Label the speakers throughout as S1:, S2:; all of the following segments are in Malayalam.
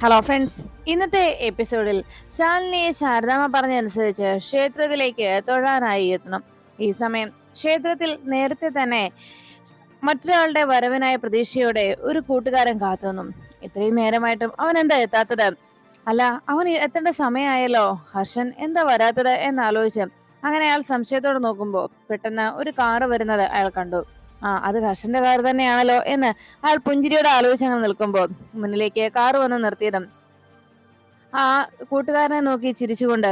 S1: ഹലോ ഫ്രണ്ട്സ്, ഇന്നത്തെ എപ്പിസോഡിൽ ശാലിനിയെ ശാരദാമ്മ പറഞ്ഞതനുസരിച്ച് ക്ഷേത്രത്തിലേക്ക് തൊഴാനായി എത്തണം. ഈ സമയം ക്ഷേത്രത്തിൽ നേരത്തെ തന്നെ മറ്റൊരാളുടെ വരവിനായ പ്രതീക്ഷയോടെ ഒരു കൂട്ടുകാരൻ കാത്തുനിന്നു. ഇത്രയും നേരമായിട്ടും അവൻ എന്താ എത്താത്തത്? അല്ല, അവൻ എത്തേണ്ട സമയമായല്ലോ. ഹർഷൻ എന്താ വരാത്തത് എന്നാലോചിച്ച് അങ്ങനെ അയാൾ സംശയത്തോടെ നോക്കുമ്പോൾ പെട്ടെന്ന് ഒരു കാറ് വരുന്നത് അയാൾ കണ്ടു. അത് ഹർഷന്റെ കാർ തന്നെയാണല്ലോ എന്ന് അയാൾ പുഞ്ചിരിയോടെ ആലോചിച്ചങ്ങനെ നിൽക്കുമ്പോൾ മുന്നിലേക്ക് കാറ് വന്ന് നിർത്തിയതും ആ കൂട്ടുകാരനെ നോക്കി ചിരിച്ചുകൊണ്ട്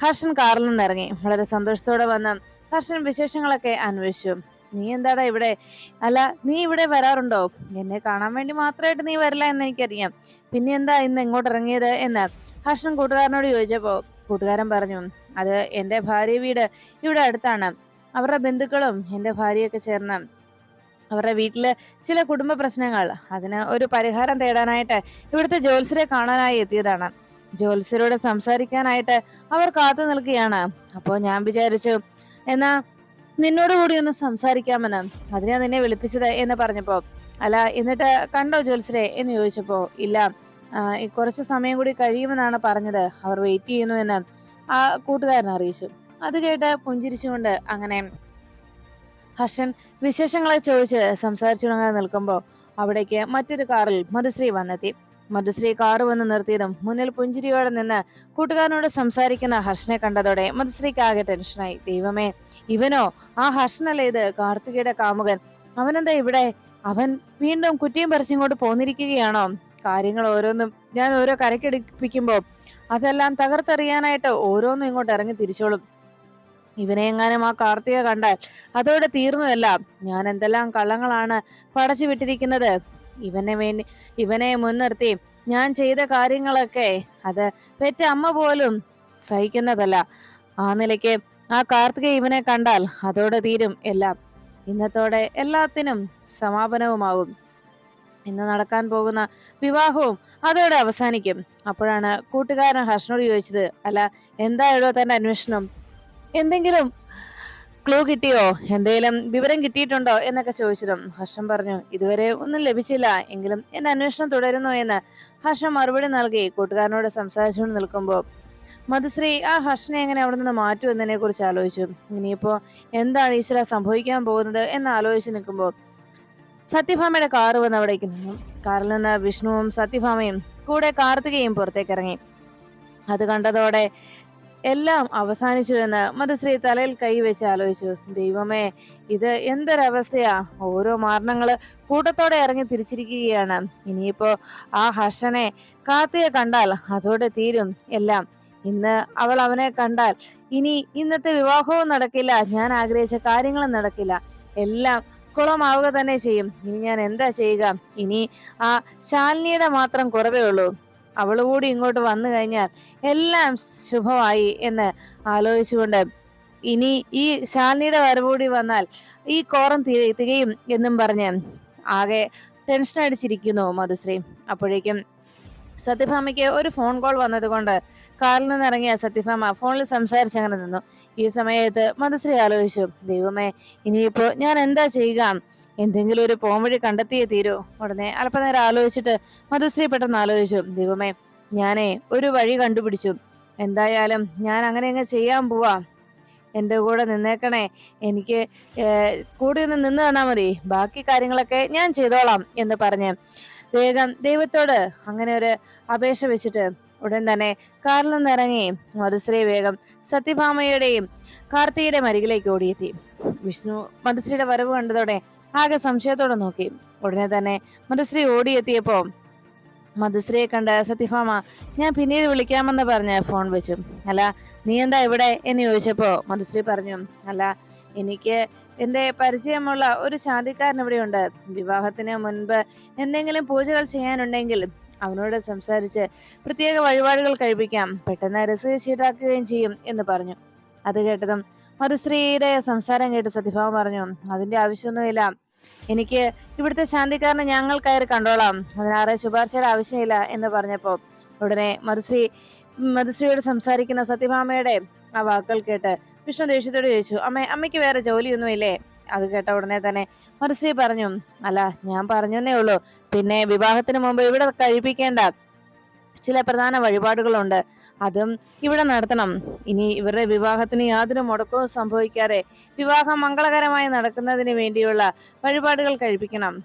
S1: ഹർഷൻ കാറിൽ നിന്നിറങ്ങി. വളരെ സന്തോഷത്തോടെ വന്ന് ഹർഷൻ വിശേഷങ്ങളൊക്കെ അന്വേഷിച്ചു. നീ എന്താടാ ഇവിടെ? അല്ല, നീ ഇവിടെ വരാറുണ്ടോ? എന്നെ കാണാൻ വേണ്ടി മാത്രമായിട്ട് നീ വരില്ല എന്ന് എനിക്കറിയാം. പിന്നെ എന്താ ഇന്ന് എങ്ങോട്ട് ഇറങ്ങിയത് എന്ന് ഹർഷൻ കൂട്ടുകാരനോട് ചോദിച്ചപ്പോ കൂട്ടുകാരൻ പറഞ്ഞു, അത് എന്റെ ഭാര്യ വീട് ഇവിടെ അടുത്താണ്. അവരുടെ ബന്ധുക്കളും എന്റെ ഭാര്യയൊക്കെ ചേർന്ന് അവരുടെ വീട്ടില് ചില കുടുംബ പ്രശ്നങ്ങൾ, അതിന് ഒരു പരിഹാരം തേടാനായിട്ട് ഇവിടുത്തെ ജ്യോത്സ്യരെ കാണാനായി എത്തിയതാണ്. ജ്യോത്സ്യരോട് സംസാരിക്കാനായിട്ട് അവർ കാത്തു നിൽക്കുകയാണ്. അപ്പോൾ ഞാൻ വിചാരിച്ചു, എന്നാ നിന്നോട് കൂടി ഒന്ന് സംസാരിക്കാമെന്ന്, അതിനാ നിന്നെ വിളിപ്പിച്ചത് എന്ന് പറഞ്ഞപ്പോ, അല്ല എന്നിട്ട് കണ്ടോ ജ്യോത്സ്യരെ എന്ന് ചോദിച്ചപ്പോ, ഇല്ല, കുറച്ച് സമയം കൂടി കഴിയുമെന്നാണ് പറഞ്ഞത്, അവർ വെയിറ്റ് ചെയ്യുന്നു എന്ന് ആ കൂട്ടുകാരൻ അറിയിച്ചു. അത് കേട്ട് പുഞ്ചിരിച്ചുകൊണ്ട് അങ്ങനെ ഹർഷൻ വിശേഷങ്ങളെ ചോദിച്ച് സംസാരിച്ചു തുടങ്ങാൻ നിൽക്കുമ്പോൾ അവിടേക്ക് മറ്റൊരു കാറിൽ മധുശ്രീ വന്നെത്തി. മധുശ്രീ കാറ് വന്ന് നിർത്തിയതും മുന്നിൽ പുഞ്ചിരിയോടെ നിന്ന് കൂട്ടുകാരനോട് സംസാരിക്കുന്ന ഹർഷനെ കണ്ടതോടെ മധുശ്രീക്ക് ആകെ ടെൻഷനായി. ദൈവമേ, ഇവനോ? ആ ഹർഷനല്ലേ ഇത്, കാർത്തികയുടെ കാമുകൻ? അവനെന്താ ഇവിടെ? അവൻ വീണ്ടും കുറ്റിയും പറിച്ചിങ്ങോട്ട് പോന്നിരിക്കുകയാണോ? കാര്യങ്ങൾ ഓരോന്നും ഞാൻ ഓരോ കരക്കടിപ്പിക്കുമ്പോ അതെല്ലാം തകർത്തെറിയാനായിട്ട് ഓരോന്നും ഇങ്ങോട്ട് ഇറങ്ങി തിരിച്ചോളും. ഇവനെ എങ്ങാനും ആ കാർത്തിക കണ്ടാൽ അതോടെ തീർന്നുവല്ല. ഞാൻ എന്തെല്ലാം കള്ളങ്ങളാണ് പടച്ചു വിട്ടിരിക്കുന്നത്. ഇവനെ മുൻനിർത്തി ഞാൻ ചെയ്ത കാര്യങ്ങളൊക്കെ അത് പെറ്റ അമ്മ പോലും സഹിക്കുന്നതല്ല. ആ നിലയ്ക്ക് ആ കാർത്തിക ഇവനെ കണ്ടാൽ അതോടെ തീരും എല്ലാം. ഇന്നത്തോടെ എല്ലാത്തിനും സമാപനവുമാകും. ഇന്ന് നടക്കാൻ പോകുന്ന വിവാഹവും അതോടെ അവസാനിക്കും. അപ്പോഴാണ് കൂട്ടുകാരൻ ഹർഷനോട് ചോദിച്ചത്, അല്ല എന്തായാലോ തന്റെ അന്വേഷണം? എന്തെങ്കിലും ക്ലൂ കിട്ടിയോ? എന്തെങ്കിലും വിവരം കിട്ടിയിട്ടുണ്ടോ എന്നൊക്കെ ചോദിച്ചതും ഹർഷൻ പറഞ്ഞു, ഇതുവരെ ഒന്നും ലഭിച്ചില്ല, എങ്കിലും എന്റെ അന്വേഷണം തുടരുന്നു എന്ന് ഹർഷൻ മറുപടി നൽകി കൂട്ടുകാരനോട് സംസാരിച്ചുകൊണ്ട് നിൽക്കുമ്പോൾ മധുശ്രീ ആ ഹർഷനെ എങ്ങനെ അവിടെ നിന്ന് മാറ്റും എന്നതിനെ കുറിച്ച് ആലോചിച്ചു. ഇനിയിപ്പോ എന്താണ് ഈശ്വര സംഭവിക്കാൻ പോകുന്നത് എന്ന് ആലോചിച്ച് നിൽക്കുമ്പോൾ സത്യഭാമയുടെ കാറ് വന്ന് അവിടേക്ക് നിന്നു. കാറിൽ നിന്ന് വിഷ്ണുവും സത്യഭാമയും കൂടെ കാർത്തികയും പുറത്തേക്ക് ഇറങ്ങി. അത് കണ്ടതോടെ എല്ലാം അവസാനിച്ചു എന്ന് മധുശ്രീ തലയിൽ കൈവച്ച് ആലോചിച്ചു. ദൈവമേ, ഇത് എന്തൊരവസ്ഥയാ! ഓരോ മരണങ്ങള് കൂട്ടത്തോടെ ഇറങ്ങി തിരിച്ചിരിക്കുകയാണ്. ഇനിയിപ്പോ ആ ഹർഷനെ കാർത്തിക കണ്ടാൽ അതോടെ തീരും എല്ലാം. ഇന്ന് അവൾ അവനെ കണ്ടാൽ ഇനി ഇന്നത്തെ വിവാഹവും നടക്കില്ല, ഞാൻ ആഗ്രഹിച്ച കാര്യങ്ങളും നടക്കില്ല, എല്ലാം കുളമാവുക തന്നെ ചെയ്യും. ഇനി ഞാൻ എന്താ ചെയ്യുക? ഇനി ആ ശാലിനിയുടെ മാത്രം കുറവേ ഉള്ളൂ. അവള് കൂടി ഇങ്ങോട്ട് വന്നു കഴിഞ്ഞാൽ എല്ലാം ശുഭമായി എന്ന് ആലോചിച്ചുകൊണ്ട് ഇനി ഈ ശാലിനിയുടെ വരവൂടി വന്നാൽ ഈ കോറം തികയും എന്നും പറഞ്ഞ് ആകെ ടെൻഷൻ അടിച്ചിരിക്കുന്നു മധുശ്രീ. അപ്പോഴേക്കും സത്യഭാമയ്ക്ക് ഒരു ഫോൺ കോൾ വന്നത് കൊണ്ട് കാറിൽ നിന്ന് ഇറങ്ങിയ സത്യഭാമ ഫോണിൽ സംസാരിച്ചങ്ങനെ നിന്നു. ഈ സമയത്ത് മധുശ്രീ ആലോചിച്ചു, ദൈവമേ, ഇനിയിപ്പോ ഞാൻ എന്താ ചെയ്യുക? എന്തെങ്കിലും ഒരു പോംവഴി കണ്ടെത്തിയേ തീരൂ. ഉടനെ അല്പനേരം ആലോചിച്ചിട്ട് മധുശ്രീ പെട്ടെന്ന് ആലോചിച്ചു, ദൈവമേ, ഞാനേ ഒരു വഴി കണ്ടുപിടിച്ചു. എന്തായാലും ഞാൻ അങ്ങനെ അങ്ങ് ചെയ്യാൻ പോവാ. എന്റെ കൂടെ നിന്നേക്കണേ, എനിക്ക് കൂടി ഒന്ന് നിന്ന് തന്നാ മതി, ബാക്കി കാര്യങ്ങളൊക്കെ ഞാൻ ചെയ്തോളാം എന്ന് പറഞ്ഞ് വേഗം ദൈവത്തോട് അങ്ങനെ ഒരു അപേക്ഷ വെച്ചിട്ട് ഉടൻ തന്നെ കാറിൽ നിന്നിറങ്ങി മധുശ്രീ വേഗം സത്യഭാമയുടെയും കാർത്തികയുടെ അരികിലേക്ക് ഓടിയെത്തി. വിഷ്ണു മധുശ്രീയുടെ വരവ് കണ്ടതോടെ ആകെ സംശയത്തോടെ നോക്കി. ഉടനെ തന്നെ മധുശ്രീ ഓടിയെത്തിയപ്പോ മധുശ്രീയെ കണ്ട സത്യഭാമ, ഞാൻ പിന്നീട് വിളിക്കാമെന്ന് പറഞ്ഞ് ഫോൺ വെച്ചു. അല്ല, നീ എന്താ ഇവിടെ എന്ന് ചോദിച്ചപ്പോ മധുശ്രീ പറഞ്ഞു, അല്ല എനിക്ക് എന്റെ പരിചയമുള്ള ഒരു ശാന്തിക്കാരൻ ഇവിടെയുണ്ട്. വിവാഹത്തിന് മുൻപ് എന്തെങ്കിലും പൂജകൾ ചെയ്യാനുണ്ടെങ്കിൽ അവനോട് സംസാരിച്ച് പ്രത്യേക വഴിപാടുകൾ കഴിപ്പിക്കാം, പെട്ടെന്ന് രസീത് ചീട്ടാക്കുകയും ചെയ്യും എന്ന് പറഞ്ഞു. അത് കേട്ടതും മധുശ്രീയുടെ സംസാരം കേട്ട് സത്യഭാമ പറഞ്ഞു, അതിന്റെ ആവശ്യമൊന്നുമില്ല, എനിക്ക് ഇവിടുത്തെ ശാന്തിക്കാരനെ ഞങ്ങൾ കയറി കണ്ടോളാം, അതിനാറെ ശുപാർശയുടെ ആവശ്യമില്ല എന്ന് പറഞ്ഞപ്പോ ഉടനെ മധുശ്രീയോട് സംസാരിക്കുന്ന സത്യഭാമയുടെ ആ വാക്കുകൾ കേട്ട് വിഷ്ണു ദേഷ്യത്തോട് ചോദിച്ചു, അമ്മയ്ക്ക് വേറെ ജോലിയൊന്നുമില്ലേ? അത് കേട്ട ഉടനെ തന്നെ മധുശ്രീ പറഞ്ഞു, അല്ല ഞാൻ പറഞ്ഞേ ഉള്ളൂ, പിന്നെ വിവാഹത്തിന് മുമ്പ് ഇവിടെ കഴിപ്പിക്കേണ്ട ചില പ്രധാന വഴിപാടുകളുണ്ട്. അതും ഇവിടെ നടത്തണം. ഇനി ഇവരുടെ വിവാഹത്തിന് യാതൊരു മുടക്കവും സംഭവിക്കാതെ വിവാഹം മംഗളകരമായി നടക്കുന്നതിന് വേണ്ടിയുള്ള വഴിപാടുകൾ കഴിപ്പിക്കണം.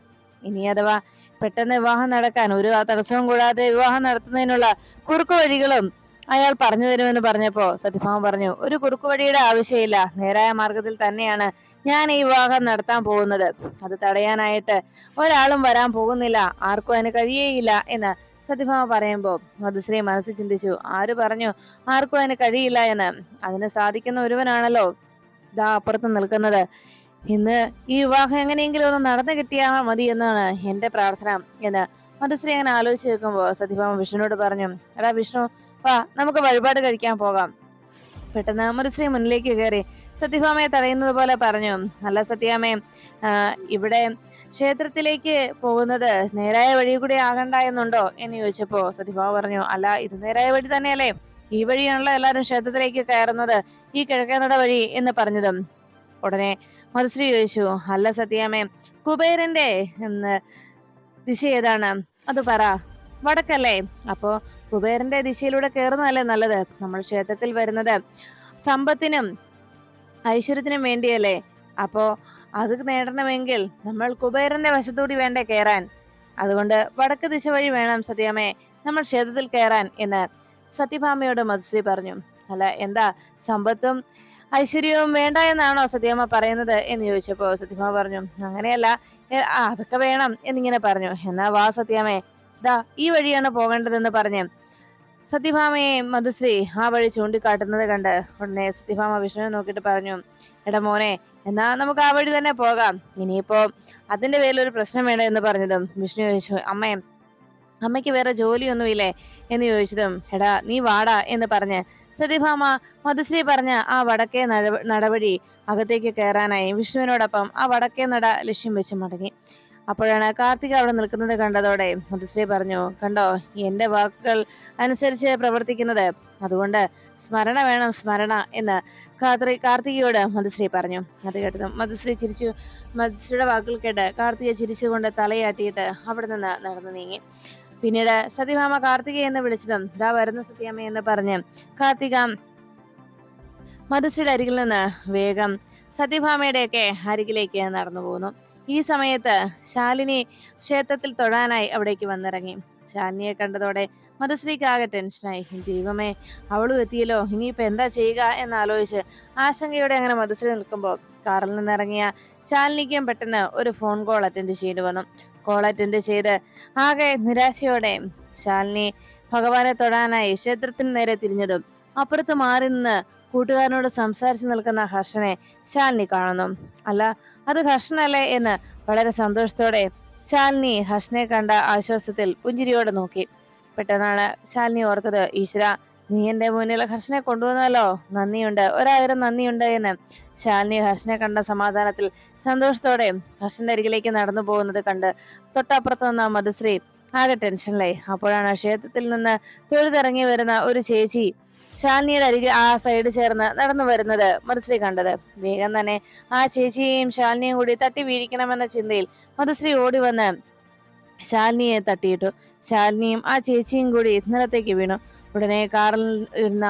S1: ഇനി അഥവാ പെട്ടെന്ന് വിവാഹം നടക്കാൻ ഒരു തടസ്സവും കൂടാതെ വിവാഹം നടത്തുന്നതിനുള്ള കുറുക്കു വഴികളും അയാൾ പറഞ്ഞു തരുമെന്ന് പറഞ്ഞപ്പോ സത്യഭാമ പറഞ്ഞു, ഒരു കുറുക്കു വഴിയുടെ ആവശ്യമില്ല. നേരായ മാർഗത്തിൽ തന്നെയാണ് ഞാൻ ഈ വിവാഹം നടത്താൻ പോകുന്നത്. അത് തടയാനായിട്ട് ഒരാളും വരാൻ പോകുന്നില്ല. ആർക്കും അതിന് കഴിയേയില്ല എന്ന് സത്യഭാമ പറയുമ്പോ മധുശ്രീ മനസ്സിൽ ചിന്തിച്ചു, ആര് പറഞ്ഞു ആർക്കും അതിന് കഴിയില്ല എന്ന്? അതിന് സാധിക്കുന്ന ഒരുവനാണല്ലോ ദാ അപ്പുറത്ത് നിൽക്കുന്നത്. ഇന്ന് ഈ വിവാഹം എങ്ങനെയെങ്കിലും ഒന്ന് നടന്നു കിട്ടിയാൽ മതി എന്നാണ് എന്റെ പ്രാർത്ഥന എന്ന് മധുശ്രീ അങ്ങനെ ആലോചിച്ച് വെക്കുമ്പോ സത്യഭാമ വിഷ്ണുനോട് പറഞ്ഞു, എടാ വിഷ്ണു, വാ നമുക്ക് വഴിപാട് കഴിക്കാൻ പോകാം. പെട്ടെന്ന് മധുശ്രീ മുന്നിലേക്ക് കയറി സത്യഭാമയെ തടയുന്നത് പോലെ പറഞ്ഞു, അല്ല സത്യാമ്മേ, ഇവിടെ ക്ഷേത്രത്തിലേക്ക് പോകുന്നത് നേരായ വഴി കൂടി ആകണ്ട എന്നുണ്ടോ എന്ന് ചോദിച്ചപ്പോ സത്യഭാമ പറഞ്ഞു, അല്ല, ഇത് നേരായ വഴി തന്നെയല്ലേ. ഈ വഴിയാണല്ലോ എല്ലാവരും ക്ഷേത്രത്തിലേക്ക് കയറുന്നത്, ഈ കിഴക്കേനട വഴി എന്ന് പറഞ്ഞതും ഉടനെ മധുശ്രീ ചോദിച്ചു, അല്ല സത്യാമ്മേ, കുബേരന്റെ ദിശ ഏതാണ്? അത് പറ. വടക്കല്ലേ? അപ്പോ കുബേരന്റെ ദിശയിലൂടെ കയറുന്നതല്ലേ നല്ലത്? നമ്മൾ ക്ഷേത്രത്തിൽ വരുന്നത് സമ്പത്തിനും ഐശ്വര്യത്തിനും വേണ്ടിയല്ലേ? അപ്പോ അത് നേടണമെങ്കിൽ നമ്മൾ കുബേരന്റെ വശത്തൂടി വേണ്ടേ കയറാൻ? അതുകൊണ്ട് വടക്ക് ദിശ വഴി വേണം സത്യാമ്മേ നമ്മൾ ക്ഷേത്രത്തിൽ കയറാൻ എന്ന് സത്യഭാമയോട് മധുശ്രീ പറഞ്ഞു. അല്ല, എന്താ സമ്പത്തും ഐശ്വര്യവും വേണ്ട എന്നാണോ സത്യാമ്മ പറയുന്നത് എന്ന് ചോദിച്ചപ്പോ സത്യഭാമ പറഞ്ഞു, അങ്ങനെയല്ല, അതൊക്കെ വേണം എന്നിങ്ങനെ പറഞ്ഞു. എന്നാ വാ സത്യാമ്മേ, ദാ ഈ വഴിയാണ് പോകേണ്ടതെന്ന് പറഞ്ഞ് സത്യഭാമയെ മധുശ്രീ ആ വഴി ചൂണ്ടിക്കാട്ടുന്നത് കണ്ട് ഉടനെ സത്യഭാമ വിഷ്ണുവിനെ നോക്കിയിട്ട് പറഞ്ഞു, എടാ മോനെ, എന്നാ നമുക്ക് ആ വഴി തന്നെ പോകാം. ഇനിയിപ്പോ അതിന്റെ പേരിൽ ഒരു പ്രശ്നം വേണ്ട എന്ന് പറഞ്ഞതും വിഷ്ണു ചോദിച്ചു, അമ്മയ്ക്ക് വേറെ ജോലിയൊന്നുമില്ലേ എന്ന് ചോദിച്ചതും, എടാ നീ വാടാ എന്ന് പറഞ്ഞ് സത്യഭാമ മധുശ്രീ പറഞ്ഞ ആ വടക്കേ നടവഴി അകത്തേക്ക് കയറാനായി വിഷ്ണുവിനോടൊപ്പം ആ വടക്കേ നട ലക്ഷ്യം വെച്ച് മടങ്ങി. അപ്പോഴാണ് കാർത്തിക അവിടെ നിൽക്കുന്നത് കണ്ടതോടെ മധുശ്രീ പറഞ്ഞു, കണ്ടോ എന്റെ വാക്കുകൾ അനുസരിച്ച് പ്രവർത്തിക്കുന്നത്, അതുകൊണ്ട് സ്മരണ വേണം, സ്മരണ എന്ന് കാർത്തികയോട് മധുശ്രീ പറഞ്ഞു. അത് കേട്ടതും മധുശ്രീ ചിരിച്ചു. മധുശ്രീയുടെ വാക്കുകൾ കേട്ട് കാർത്തിക ചിരിച്ചുകൊണ്ട് തലയാട്ടിയിട്ട് അവിടെ നിന്ന് നടന്നു നീങ്ങി. പിന്നീട് സത്യഭാമ കാർത്തികയെ എന്ന് വിളിച്ചതും ദാ വരുന്നു സത്യാമ്മ എന്ന് പറഞ്ഞ് കാർത്തിക മധുശ്രീയുടെ അരികിൽ നിന്ന് വേഗം സത്യഭാമയുടെയൊക്കെ അരികിലേക്ക് നടന്നു പോകുന്നു. ഈ സമയത്ത് ശാലിനി ക്ഷേത്രത്തിൽ തൊഴാനായി അവിടേക്ക് വന്നിറങ്ങി. ശാലിനിയെ കണ്ടതോടെ മധുശ്രീക്ക് ആകെ ടെൻഷനായി. ദൈവമേ, അവളും എത്തിയല്ലോ, ഇനിയിപ്പോ എന്താ ചെയ്യുക എന്നാലോചിച്ച് ആശങ്കയോടെ അങ്ങനെ മധുശ്രീ നിൽക്കുമ്പോൾ കാറിൽ നിന്നിറങ്ങിയ ശാലിനിക്കും പെട്ടെന്ന് ഒരു ഫോൺ കോൾ അറ്റൻഡ് ചെയ്യേണ്ടി വന്നു. കോൾ അറ്റൻഡ് ചെയ്ത് ആകെ നിരാശയോടെ ശാലിനി ഭഗവാനെ തൊഴാനായി ക്ഷേത്രത്തിന് നേരെ തിരിഞ്ഞതും അപ്പുറത്ത് മാറി നിന്ന് കൂട്ടുകാരനോട് സംസാരിച്ചു നിൽക്കുന്ന ഹർഷനെ ശാലിനി കാണുന്നു. അല്ല, അത് ഹർഷനല്ലേ എന്ന് വളരെ സന്തോഷത്തോടെ ശാലിനി ഹർഷനെ കണ്ട ആശ്വാസത്തിൽ പുഞ്ചിരിയോടെ നോക്കി. പെട്ടെന്നാണ് ശാലിനി ഓർത്തത്, ഈശ്വര, നീ എന്റെ മുന്നിൽ ഹർഷനെ കൊണ്ടുവന്നല്ലോ, നന്ദിയുണ്ട്, 1000 നന്ദിയുണ്ട് എന്ന്. ശാലിനി ഹർഷനെ കണ്ട സമാധാനത്തിൽ സന്തോഷത്തോടെ ഹർഷന്റെ അരികിലേക്ക് നടന്നു പോകുന്നത് കണ്ട് തൊട്ടപ്പുറത്ത് നിന്ന മധുശ്രീ ആകെ ടെൻഷനിലായി. അപ്പോഴാണ് ക്ഷേത്രത്തിൽ നിന്ന് തൊഴുതിറങ്ങി വരുന്ന ഒരു ചേച്ചി ശാലിനിയുടെ അരികെ ആ സൈഡ് ചേർന്ന് നടന്നു വരുന്നത് മധുശ്രീ കണ്ടത്. വേഗം തന്നെ ആ ചേച്ചിയെയും ശാലിനിയും കൂടി തട്ടി വീഴിക്കണമെന്ന ചിന്തയിൽ മധുശ്രീ ഓടി വന്ന് ശാലിനിയെ തട്ടിയിട്ടു. ശാലിനിയും ആ ചേച്ചിയും കൂടി നിലത്തേക്ക് വീണു. ഉടനെ കാറിൽ ഇരുന്ന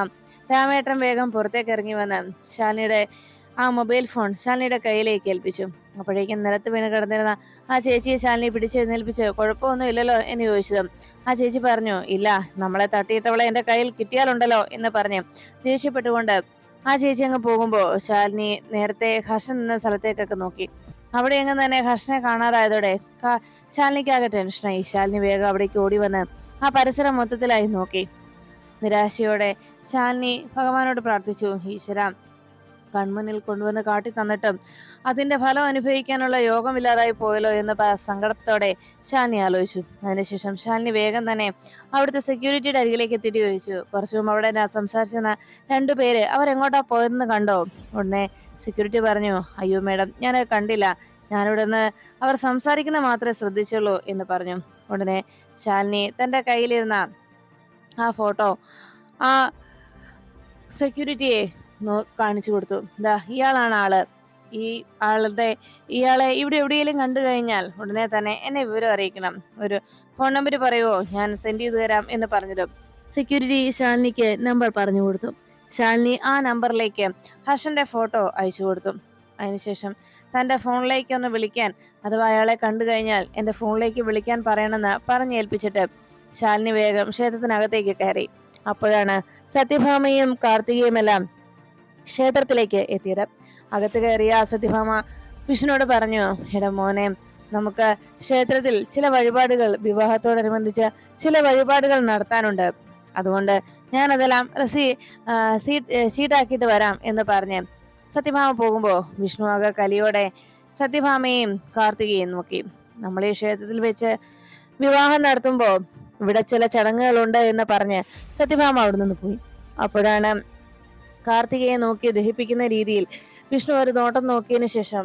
S1: രാമേട്ടൻ വേഗം പുറത്തേക്ക് ഇറങ്ങി വന്ന് ശാലിനിയുടെ ആ മൊബൈൽ ഫോൺ ശാലിനിയുടെ കയ്യിലേക്ക് ഏൽപ്പിച്ചു. അപ്പോഴേക്കും നിലത്ത് വീണ് കിടന്നിരുന്ന ആ ചേച്ചിയെ ശാലിനി പിടിച്ചെഴുന്നേൽപ്പിച്ച് കുഴപ്പമൊന്നും ഇല്ലല്ലോ എന്ന് ചോദിച്ചതും ആ ചേച്ചി പറഞ്ഞു, ഇല്ല, നമ്മളെ തട്ടിയിട്ടവളെ എന്റെ കയ്യിൽ കിട്ടിയാലുണ്ടല്ലോ എന്ന് പറഞ്ഞ് ദേഷ്യപ്പെട്ടുകൊണ്ട് ആ ചേച്ചി അങ്ങ് പോകുമ്പോ ശാലിനി നേരത്തെ ഹർഷൻ നിന്ന സ്ഥലത്തേക്കൊക്കെ നോക്കി. അവിടെ എങ്ങും തന്നെ ഹർഷനെ കാണാതായതോടെ ശാലിനിക്കാകെ ടെൻഷനായി. ശാലിനി വേഗം അവിടേക്ക് ഓടി വന്ന് ആ പരിസരം മൊത്തത്തിലായി നോക്കി. നിരാശയോടെ ശാലിനി ഭഗവാനോട് പ്രാർത്ഥിച്ചു, ഈശ്വര, കൺമുന്നിൽ കൊണ്ടുവന്ന് കാട്ടി തന്നിട്ടും അതിന്റെ ഫലം അനുഭവിക്കാനുള്ള യോഗമില്ലാതായി പോയല്ലോ എന്ന് സങ്കടത്തോടെ ശാലിനി ആലോചിച്ചു. അതിനുശേഷം ശാലിനി വേഗം തന്നെ അവിടുത്തെ സെക്യൂരിറ്റിയുടെ അരികിലേക്ക് എത്തിയിട്ട് ചോദിച്ചു, കുറച്ചും അവിടെ സംസാരിച്ചിരുന്ന 2 പേര് അവരെങ്ങോട്ടാ പോയതെന്ന് കണ്ടോ? ഉടനെ സെക്യൂരിറ്റി പറഞ്ഞു, അയ്യോ മേഡം, ഞാനത് കണ്ടില്ല, ഞാനിവിടെ നിന്ന് അവർ സംസാരിക്കുന്ന മാത്രമേ ശ്രദ്ധിച്ചുള്ളൂ എന്ന് പറഞ്ഞു. ഉടനെ ശാലിനി തന്റെ കയ്യിലിരുന്ന ആ ഫോട്ടോ ആ സെക്യൂരിറ്റിയെ കാണിച്ചു കൊടുത്തു. ഇയാളാണ് ആള്. ഇയാളെ ഇവിടെ എവിടെയെങ്കിലും കണ്ടു കഴിഞ്ഞാൽ ഉടനെ തന്നെ എന്നെ വിവരം അറിയിക്കണം. ഒരു ഫോൺ നമ്പർ പറയുമോ, ഞാൻ സെൻഡ് ചെയ്ത് തരാം എന്ന് പറഞ്ഞത്. സെക്യൂരിറ്റി ശാലിനിക്ക് നമ്പർ പറഞ്ഞു കൊടുത്തു. ശാലിനി ആ നമ്പറിലേക്ക് ഹർഷന്റെ ഫോട്ടോ അയച്ചു കൊടുത്തു. അതിനുശേഷം തന്റെ ഫോണിലേക്ക് ഒന്ന് വിളിക്കാൻ, അഥവാ അയാളെ കണ്ടു കഴിഞ്ഞാൽ എന്റെ ഫോണിലേക്ക് വിളിക്കാൻ പറയണമെന്ന് പറഞ്ഞേൽപ്പിച്ചിട്ട് ശാലിനി വേഗം ക്ഷേത്രത്തിനകത്തേക്ക് കയറി. അപ്പോഴാണ് സത്യഭാമയും കാർത്തികയും എല്ലാം ക്ഷേത്രത്തിലേക്ക് എത്തിയത്. അകത്ത് കയറിയ സത്യഭാമ വിഷ്ണുവോട് പറഞ്ഞു, എടാ മോനെ, നമുക്ക് ക്ഷേത്രത്തിൽ ചില വഴിപാടുകൾ, വിവാഹത്തോടനുബന്ധിച്ച് ചില വഴിപാടുകൾ നടത്താനുണ്ട്. അതുകൊണ്ട് ഞാൻ അതെല്ലാം ഷീട്ടാക്കിയിട്ട് വരാം എന്ന് പറഞ്ഞ് സത്യഭാമ പോകുമ്പോ വിഷ്ണു ആകെ കലിയോടെ സത്യഭാമയും കാർത്തികയും നോക്കി. നമ്മൾ ഈ ക്ഷേത്രത്തിൽ വെച്ച് വിവാഹം നടത്തുമ്പോ ഇവിടെ ചില ചടങ്ങുകളുണ്ട് എന്ന് പറഞ്ഞ് സത്യഭാമ അവിടെ നിന്ന് പോയി. അപ്പോഴാണ് കാർത്തികയെ നോക്കി ദഹിപ്പിക്കുന്ന രീതിയിൽ വിഷ്ണു ഒരു നോട്ടം നോക്കിയതിനു ശേഷം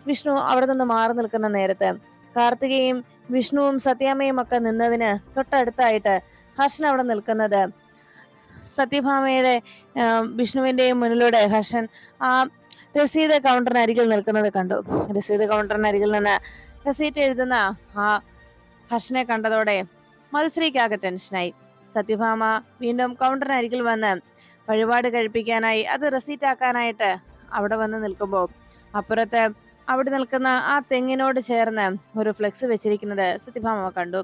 S1: വിഷ്ണു അവിടെ നിന്ന് മാറി നിൽക്കുന്ന നേരത്ത് കാർത്തികയും വിഷ്ണുവും സത്യാമ്മയും ഒക്കെ നിന്നതിന് തൊട്ടടുത്തായിട്ട് ഹർഷൻ അവിടെ നിൽക്കുന്നത് സത്യഭാമയുടെ വിഷ്ണുവിന്റെയും മുന്നിലൂടെ ഹർഷൻ ആ രസീത് കൗണ്ടറിനരികിൽ നിൽക്കുന്നത് കണ്ടു. രസീത് കൗണ്ടറിനരികിൽ നിന്ന് റെസീറ്റ് എഴുതുന്ന ആ ഹർഷനെ കണ്ടതോടെ മധുശ്രീക്കാകെ ടെൻഷനായി. സത്യഭാമ വീണ്ടും കൗണ്ടറിനരികിൽ വന്ന് വഴിപാട് കഴിപ്പിക്കാനായി, അത് റെസീറ്റ് ആക്കാനായിട്ട് അവിടെ വന്ന് നിൽക്കുമ്പോൾ അപ്പുറത്ത് അവിടെ നിൽക്കുന്ന ആ തെങ്ങിനോട് ചേർന്ന് ഒരു ഫ്ലെക്സ് വെച്ചിരിക്കുന്നത് സത്യഭാമ കണ്ടു.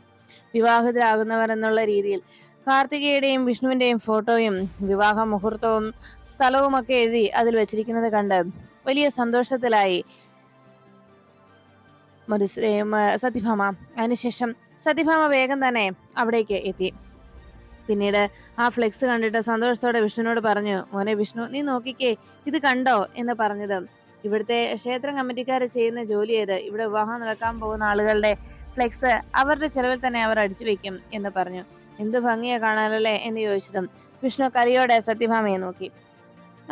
S1: വിവാഹിതരാകുന്നവർ എന്നുള്ള രീതിയിൽ കാർത്തികയുടെയും വിഷ്ണുവിന്റെയും ഫോട്ടോയും വിവാഹ മുഹൂർത്തവും സ്ഥലവും ഒക്കെ എഴുതി അതിൽ വെച്ചിരിക്കുന്നത് കണ്ട് വലിയ സന്തോഷത്തിലായി സത്യഭാമ. അതിനുശേഷം സത്യഭാമ വേഗം തന്നെ അവിടേക്ക് എത്തി. പിന്നീട് ആ ഫ്ലെക്സ് കണ്ടിട്ട് സന്തോഷത്തോടെ വിഷ്ണുവിനോട് പറഞ്ഞു, മോനെ വിഷ്ണു, നീ നോക്കിക്കേ, ഇത് കണ്ടോ എന്ന് പറഞ്ഞത് ഇവിടുത്തെ ക്ഷേത്രം കമ്മിറ്റിക്കാർ ചെയ്യുന്ന ജോലി ചെയ്ത് ഇവിടെ വിവാഹം നടക്കാൻ പോകുന്ന ആളുകളുടെ ഫ്ലെക്സ് അവരുടെ ചെലവിൽ തന്നെ അവർ അടിച്ചു വെക്കും എന്ന് പറഞ്ഞു. എന്ത് ഭംഗിയാ കാണാനല്ലേ എന്ന് ചോദിച്ചതും വിഷ്ണു കലിയോടെ സത്യഭാമയെ നോക്കി.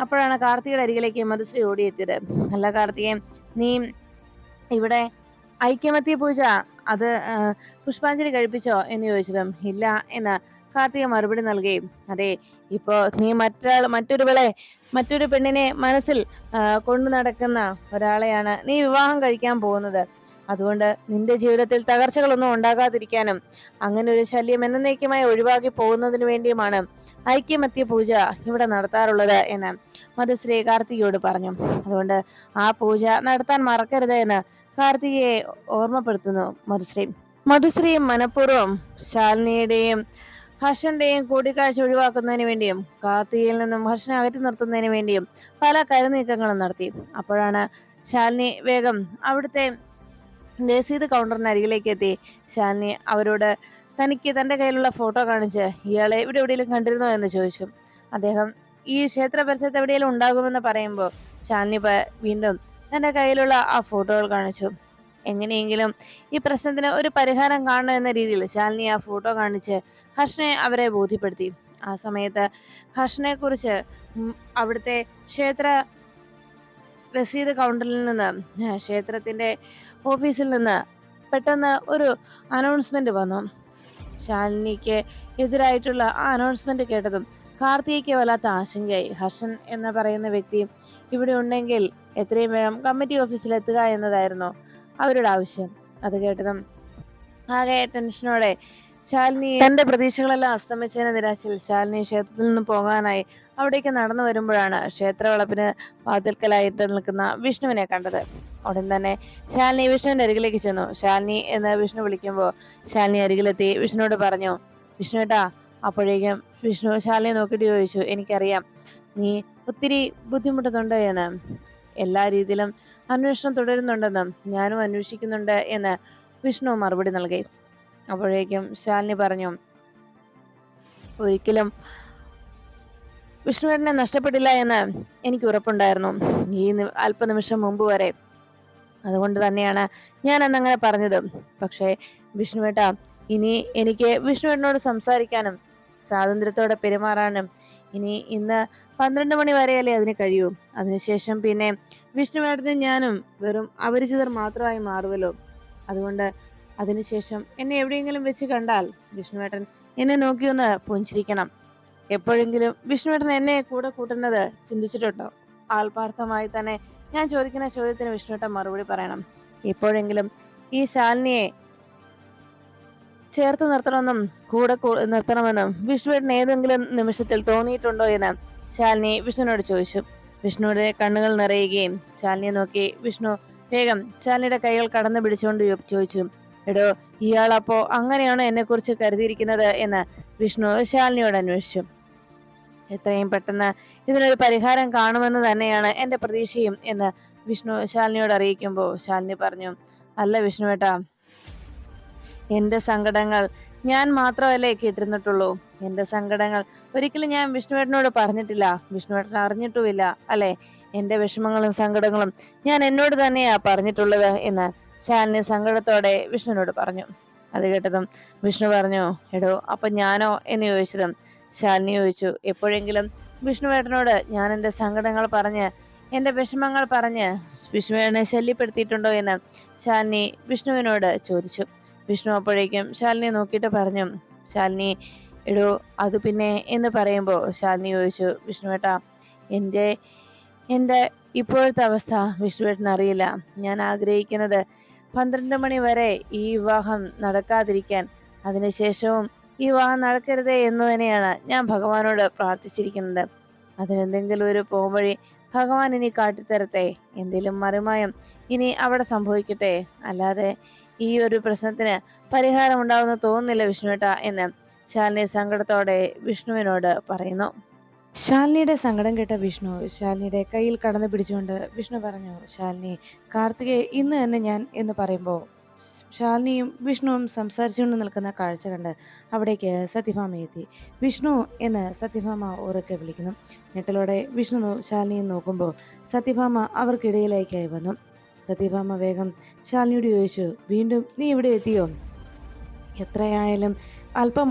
S1: അപ്പോഴാണ് കാർത്തികയുടെ അരികിലേക്ക് മധുശ്രീ ഓടിയെത്തിയത്. അല്ല കാർത്തികൻ, നീ ഇവിടെ ഐക്യമത്യ പൂജ അത് പുഷ്പാഞ്ജലി കഴിപ്പിച്ചോ എന്ന് ചോദിച്ചതും ഇല്ല എന്ന് കാർത്തിക മറുപടി നൽകി. അതെ, ഇപ്പോ നീ മറ്റൊരു പെണ്ണിനെ മനസ്സിൽ കൊണ്ടു നടക്കുന്ന ഒരാളെയാണ് നീ വിവാഹം കഴിക്കാൻ പോകുന്നത്. അതുകൊണ്ട് നിന്റെ ജീവിതത്തിൽ തകർച്ചകളൊന്നും ഉണ്ടാകാതിരിക്കാനും അങ്ങനെ ഒരു ശല്യം എന്നേക്കുമായി ഒഴിവാക്കി പോകുന്നതിനു വേണ്ടിയുമാണ് ഐക്യമത്യ പൂജ ഇവിടെ നടത്താറുള്ളത് എന്ന് മധുശ്രീ കാർത്തികയോട് പറഞ്ഞു. അതുകൊണ്ട് ആ പൂജ നടത്താൻ മറക്കരുത് എന്ന് കാർത്തികയെ ഓർമ്മപ്പെടുത്തുന്നു മധുശ്രീ മനഃപൂർവ്വം ശാലിനിയുടെയും ഹർഷന്റെയും കൂടിക്കാഴ്ച ഒഴിവാക്കുന്നതിന് വേണ്ടിയും കാർത്തികയിൽ നിന്നും ഹർഷനെ അകറ്റി നിർത്തുന്നതിന് വേണ്ടിയും പല കരുനീക്കങ്ങളും നടത്തി. അപ്പോഴാണ് ശാലിനി വേഗം അവിടുത്തെ രസീത് കൗണ്ടറിന് അരികിലേക്ക് എത്തി. ശാലിനി അവരോട് തനിക്ക് തന്റെ കയ്യിലുള്ള ഫോട്ടോ കാണിച്ച് ഇയാളെ ഇവിടെ എവിടെയെങ്കിലും കണ്ടിരുന്നോ എന്ന് ചോദിച്ചു. അദ്ദേഹം ഈ ക്ഷേത്ര പരിസരത്ത് എവിടെയെങ്കിലും ഉണ്ടാകുമെന്ന് പറയുമ്പോൾ ശാലിനി വീണ്ടും തന്റെ കയ്യിലുള്ള ആ ഫോട്ടോകൾ കാണിച്ചു. എങ്ങനെയെങ്കിലും ഈ പ്രശ്നത്തിന് ഒരു പരിഹാരം കാണണം എന്ന രീതിയിൽ ശാലിനി ആ ഫോട്ടോ കാണിച്ച് ഹർഷനെ അവരെ ബോധ്യപ്പെടുത്തി. ആ സമയത്ത് ഹർഷനെ കുറിച്ച് അവിടുത്തെ ക്ഷേത്ര രസീത് കൗണ്ടറിൽ നിന്ന്, ക്ഷേത്രത്തിന്റെ ഓഫീസിൽ നിന്ന് പെട്ടെന്ന് ഒരു അനൗൺസ്മെന്റ് വന്നു. ശാലിനിക്ക് എതിരായിട്ടുള്ള ആ അനൗൺസ്മെന്റ് കേട്ടതും കാർത്തികയ്ക്ക് വല്ലാത്ത ആശങ്കയായി. ഹർഷൻ എന്ന് പറയുന്ന വ്യക്തി ഇവിടെ ഉണ്ടെങ്കിൽ എത്രയും വേഗം കമ്മിറ്റി ഓഫീസിൽ എത്തുക എന്നതായിരുന്നു അവരുടെ ആവശ്യം. അത് കേട്ടതും ആകെ ടെൻഷനോടെ ശാലിനി തന്റെ പ്രതീക്ഷകളെല്ലാം അസ്തമിച്ചതിന് നിരാശയിൽ ശാലിനി ക്ഷേത്രത്തിൽ നിന്ന് പോകാനായി അവിടേക്ക് നടന്നു വരുമ്പോഴാണ് ക്ഷേത്ര വളപ്പിന് വാതിൽക്കലായിട്ട് നിൽക്കുന്ന വിഷ്ണുവിനെ കണ്ടത്. ഉടൻ തന്നെ ശാലിനി വിഷ്ണുവിന്റെ അരികിലേക്ക് ചെന്നു. ശാലിനി എന്ന് വിഷ്ണു വിളിക്കുമ്പോൾ ശാലിനി അരികിലെത്തി വിഷ്ണുവോട് പറഞ്ഞു, വിഷ്ണുവേട്ടാ. അപ്പോഴേക്കും വിഷ്ണു ശാലിനിയെ നോക്കിയിട്ട് ചോദിച്ചു, എനിക്കറിയാം നീ ഒത്തിരി ബുദ്ധിമുട്ടുന്നുണ്ട് എന്ന്, എല്ലാ രീതിയിലും അന്വേഷണം തുടരുന്നുണ്ടെന്നും ഞാനും അന്വേഷിക്കുന്നുണ്ട് എന്ന് വിഷ്ണു മറുപടി നൽകി. അപ്പോഴേക്കും ശാലിനി പറഞ്ഞു, ഒരിക്കലും വിഷ്ണുവേട്ടനെ നഷ്ടപ്പെടില്ല എന്ന് എനിക്ക് ഉറപ്പുണ്ടായിരുന്നു, ഈ അല്പനിമിഷം മുമ്പ് വരെ. അതുകൊണ്ട് തന്നെയാണ് ഞാൻ അന്നങ്ങനെ പറഞ്ഞത്. പക്ഷേ വിഷ്ണുവേട്ട, ഇനി എനിക്ക് വിഷ്ണുവേട്ടനോട് സംസാരിക്കാനും സ്വാതന്ത്ര്യത്തോടെ പെരുമാറാനും ഇന്ന് 12 മണി വരെയല്ലേ അതിന് കഴിയൂ. അതിനുശേഷം പിന്നെ വിഷ്ണുവേട്ടനും ഞാനും വെറും അപരിചിതർ മാത്രമായി മാറുമല്ലോ. അതുകൊണ്ട് അതിനുശേഷം എന്നെ എവിടെയെങ്കിലും വെച്ച് കണ്ടാൽ വിഷ്ണുവേട്ടൻ എന്നെ നോക്കിയൊന്ന് പുഞ്ചിരിക്കണം. എപ്പോഴെങ്കിലും വിഷ്ണുവേട്ടൻ എന്നെ കൂടെ കൂട്ടുന്നത് ചിന്തിച്ചിട്ടുണ്ടോ? ആത്മാർത്ഥമായി തന്നെ ഞാൻ ചോദിക്കുന്ന ചോദ്യത്തിന് വിഷ്ണുവേട്ടൻ മറുപടി പറയണം. എപ്പോഴെങ്കിലും ഈ ശാലിനിയെ ചേർത്ത് നിർത്തണമെന്നും കൂടെ നിർത്തണമെന്നും വിഷ്ണുവേട്ടന് ഏതെങ്കിലും നിമിഷത്തിൽ തോന്നിയിട്ടുണ്ടോ എന്ന് ശാലിനി വിഷ്ണുവിനോട് ചോദിച്ചു. വിഷ്ണുവിടെ കണ്ണുകൾ നിറയുകയും ശാലിനിയെ നോക്കി വിഷ്ണു വേഗം ശാലിനിയുടെ കൈകൾ കടന്നു പിടിച്ചുകൊണ്ട് ചോദിച്ചു, എടോ, ഇയാളപ്പോ അങ്ങനെയാണോ എന്നെ കുറിച്ച് കരുതിയിരിക്കുന്നത് എന്ന് വിഷ്ണു ശാലിനിയോട് അന്വേഷിച്ചു. എത്രയും പെട്ടെന്ന് ഇതിനൊരു പരിഹാരം കാണുമെന്ന് തന്നെയാണ് എന്റെ പ്രതീക്ഷയും എന്ന് വിഷ്ണു ശാലിനിയോട് അറിയിക്കുമ്പോൾ ശാലിനി പറഞ്ഞു, അല്ല വിഷ്ണുവേട്ടാ, എന്റെ സങ്കടങ്ങൾ ഞാൻ മാത്രമല്ലേ കേട്ടിരുന്നിട്ടുള്ളൂ. എന്റെ സങ്കടങ്ങൾ ഒരിക്കലും ഞാൻ വിഷ്ണുവേട്ടനോട് പറഞ്ഞിട്ടില്ല, വിഷ്ണുവേട്ടൻ അറിഞ്ഞിട്ടുമില്ല അല്ലെ. എന്റെ വിഷമങ്ങളും സങ്കടങ്ങളും ഞാൻ എന്നോട് തന്നെയാ പറഞ്ഞിട്ടുള്ളത് എന്ന് ശാലിനി സങ്കടത്തോടെ വിഷ്ണുവിനോട് പറഞ്ഞു. അത് കേട്ടതും വിഷ്ണു പറഞ്ഞു, എടോ, അപ്പൊ ഞാനോ എന്ന് ചോദിച്ചതും ശാലിനി ചോദിച്ചു, എപ്പോഴെങ്കിലും വിഷ്ണുവേട്ടനോട് ഞാൻ എന്റെ സങ്കടങ്ങൾ പറഞ്ഞ് എന്റെ വിഷമങ്ങൾ പറഞ്ഞ് വിഷ്ണുവേട്ടനെ ശല്യപ്പെടുത്തിയിട്ടുണ്ടോ എന്ന് ശാലിനി വിഷ്ണുവിനോട് ചോദിച്ചു. വിഷ്ണു അപ്പോഴേക്കും ശാലിനിയെ നോക്കിയിട്ട് പറഞ്ഞു, ശാലിനി, എടോ, അത് പിന്നെ എന്ന് പറയുമ്പോൾ ശാലിനി ചോദിച്ചു, വിഷ്ണുവേട്ടാ, എൻ്റെ ഇപ്പോഴത്തെ അവസ്ഥ വിഷ്ണുവേട്ടന് അറിയില്ല. ഞാൻ ആഗ്രഹിക്കുന്നത് 12 മണി വരെ ഈ വിവാഹം നടക്കാതിരിക്കാൻ, അതിനുശേഷവും ഈ വിവാഹം നടക്കരുതേ എന്ന് തന്നെയാണ് ഞാൻ ഭഗവാനോട് പ്രാർത്ഥിച്ചിരിക്കുന്നത്. അതിനെന്തെങ്കിലും ഒരു പോംവഴി ഭഗവാൻ ഇനി കാട്ടിത്തരട്ടെ, എന്തെങ്കിലും മറിമായം ഇനി അവിടെ സംഭവിക്കട്ടെ, അല്ലാതെ ഈ ഒരു പ്രശ്നത്തിന് പരിഹാരം ഉണ്ടാവുമെന്ന് തോന്നുന്നില്ല വിഷ്ണുവേട്ട എന്ന് ശാലിനി സങ്കടത്തോടെ വിഷ്ണുവിനോട് പറയുന്നു. ശാലിനിയുടെ സങ്കടം കേട്ട വിഷ്ണു ശാലിനിയുടെ കയ്യിൽ കടന്നു പിടിച്ചുകൊണ്ട് വിഷ്ണു പറഞ്ഞു, ശാലിനി, കാർത്തികയെ ഇന്ന് തന്നെ ഞാൻ എന്ന് പറയുമ്പോൾ ശാലിനിയും വിഷ്ണുവും സംസാരിച്ചുകൊണ്ട് നിൽക്കുന്ന കാഴ്ച കണ്ട് അവിടേക്ക് സത്യഭാമ എത്തി. വിഷ്ണു എന്ന് സത്യഭാമ ഉറക്കെ വിളിക്കുന്നു. ഞെട്ടലോടെ വിഷ്ണു ശാലിനിയെ നോക്കുമ്പോൾ സത്യഭാമ അവർക്കിടയിലേക്കായി വന്നു. സത്യഭാമ വേഗം ശാലിനിയോട് ചോദിച്ചു, വീണ്ടും നീ ഇവിടെ എത്തിയോ? എത്രയായാലും കുറച്ച്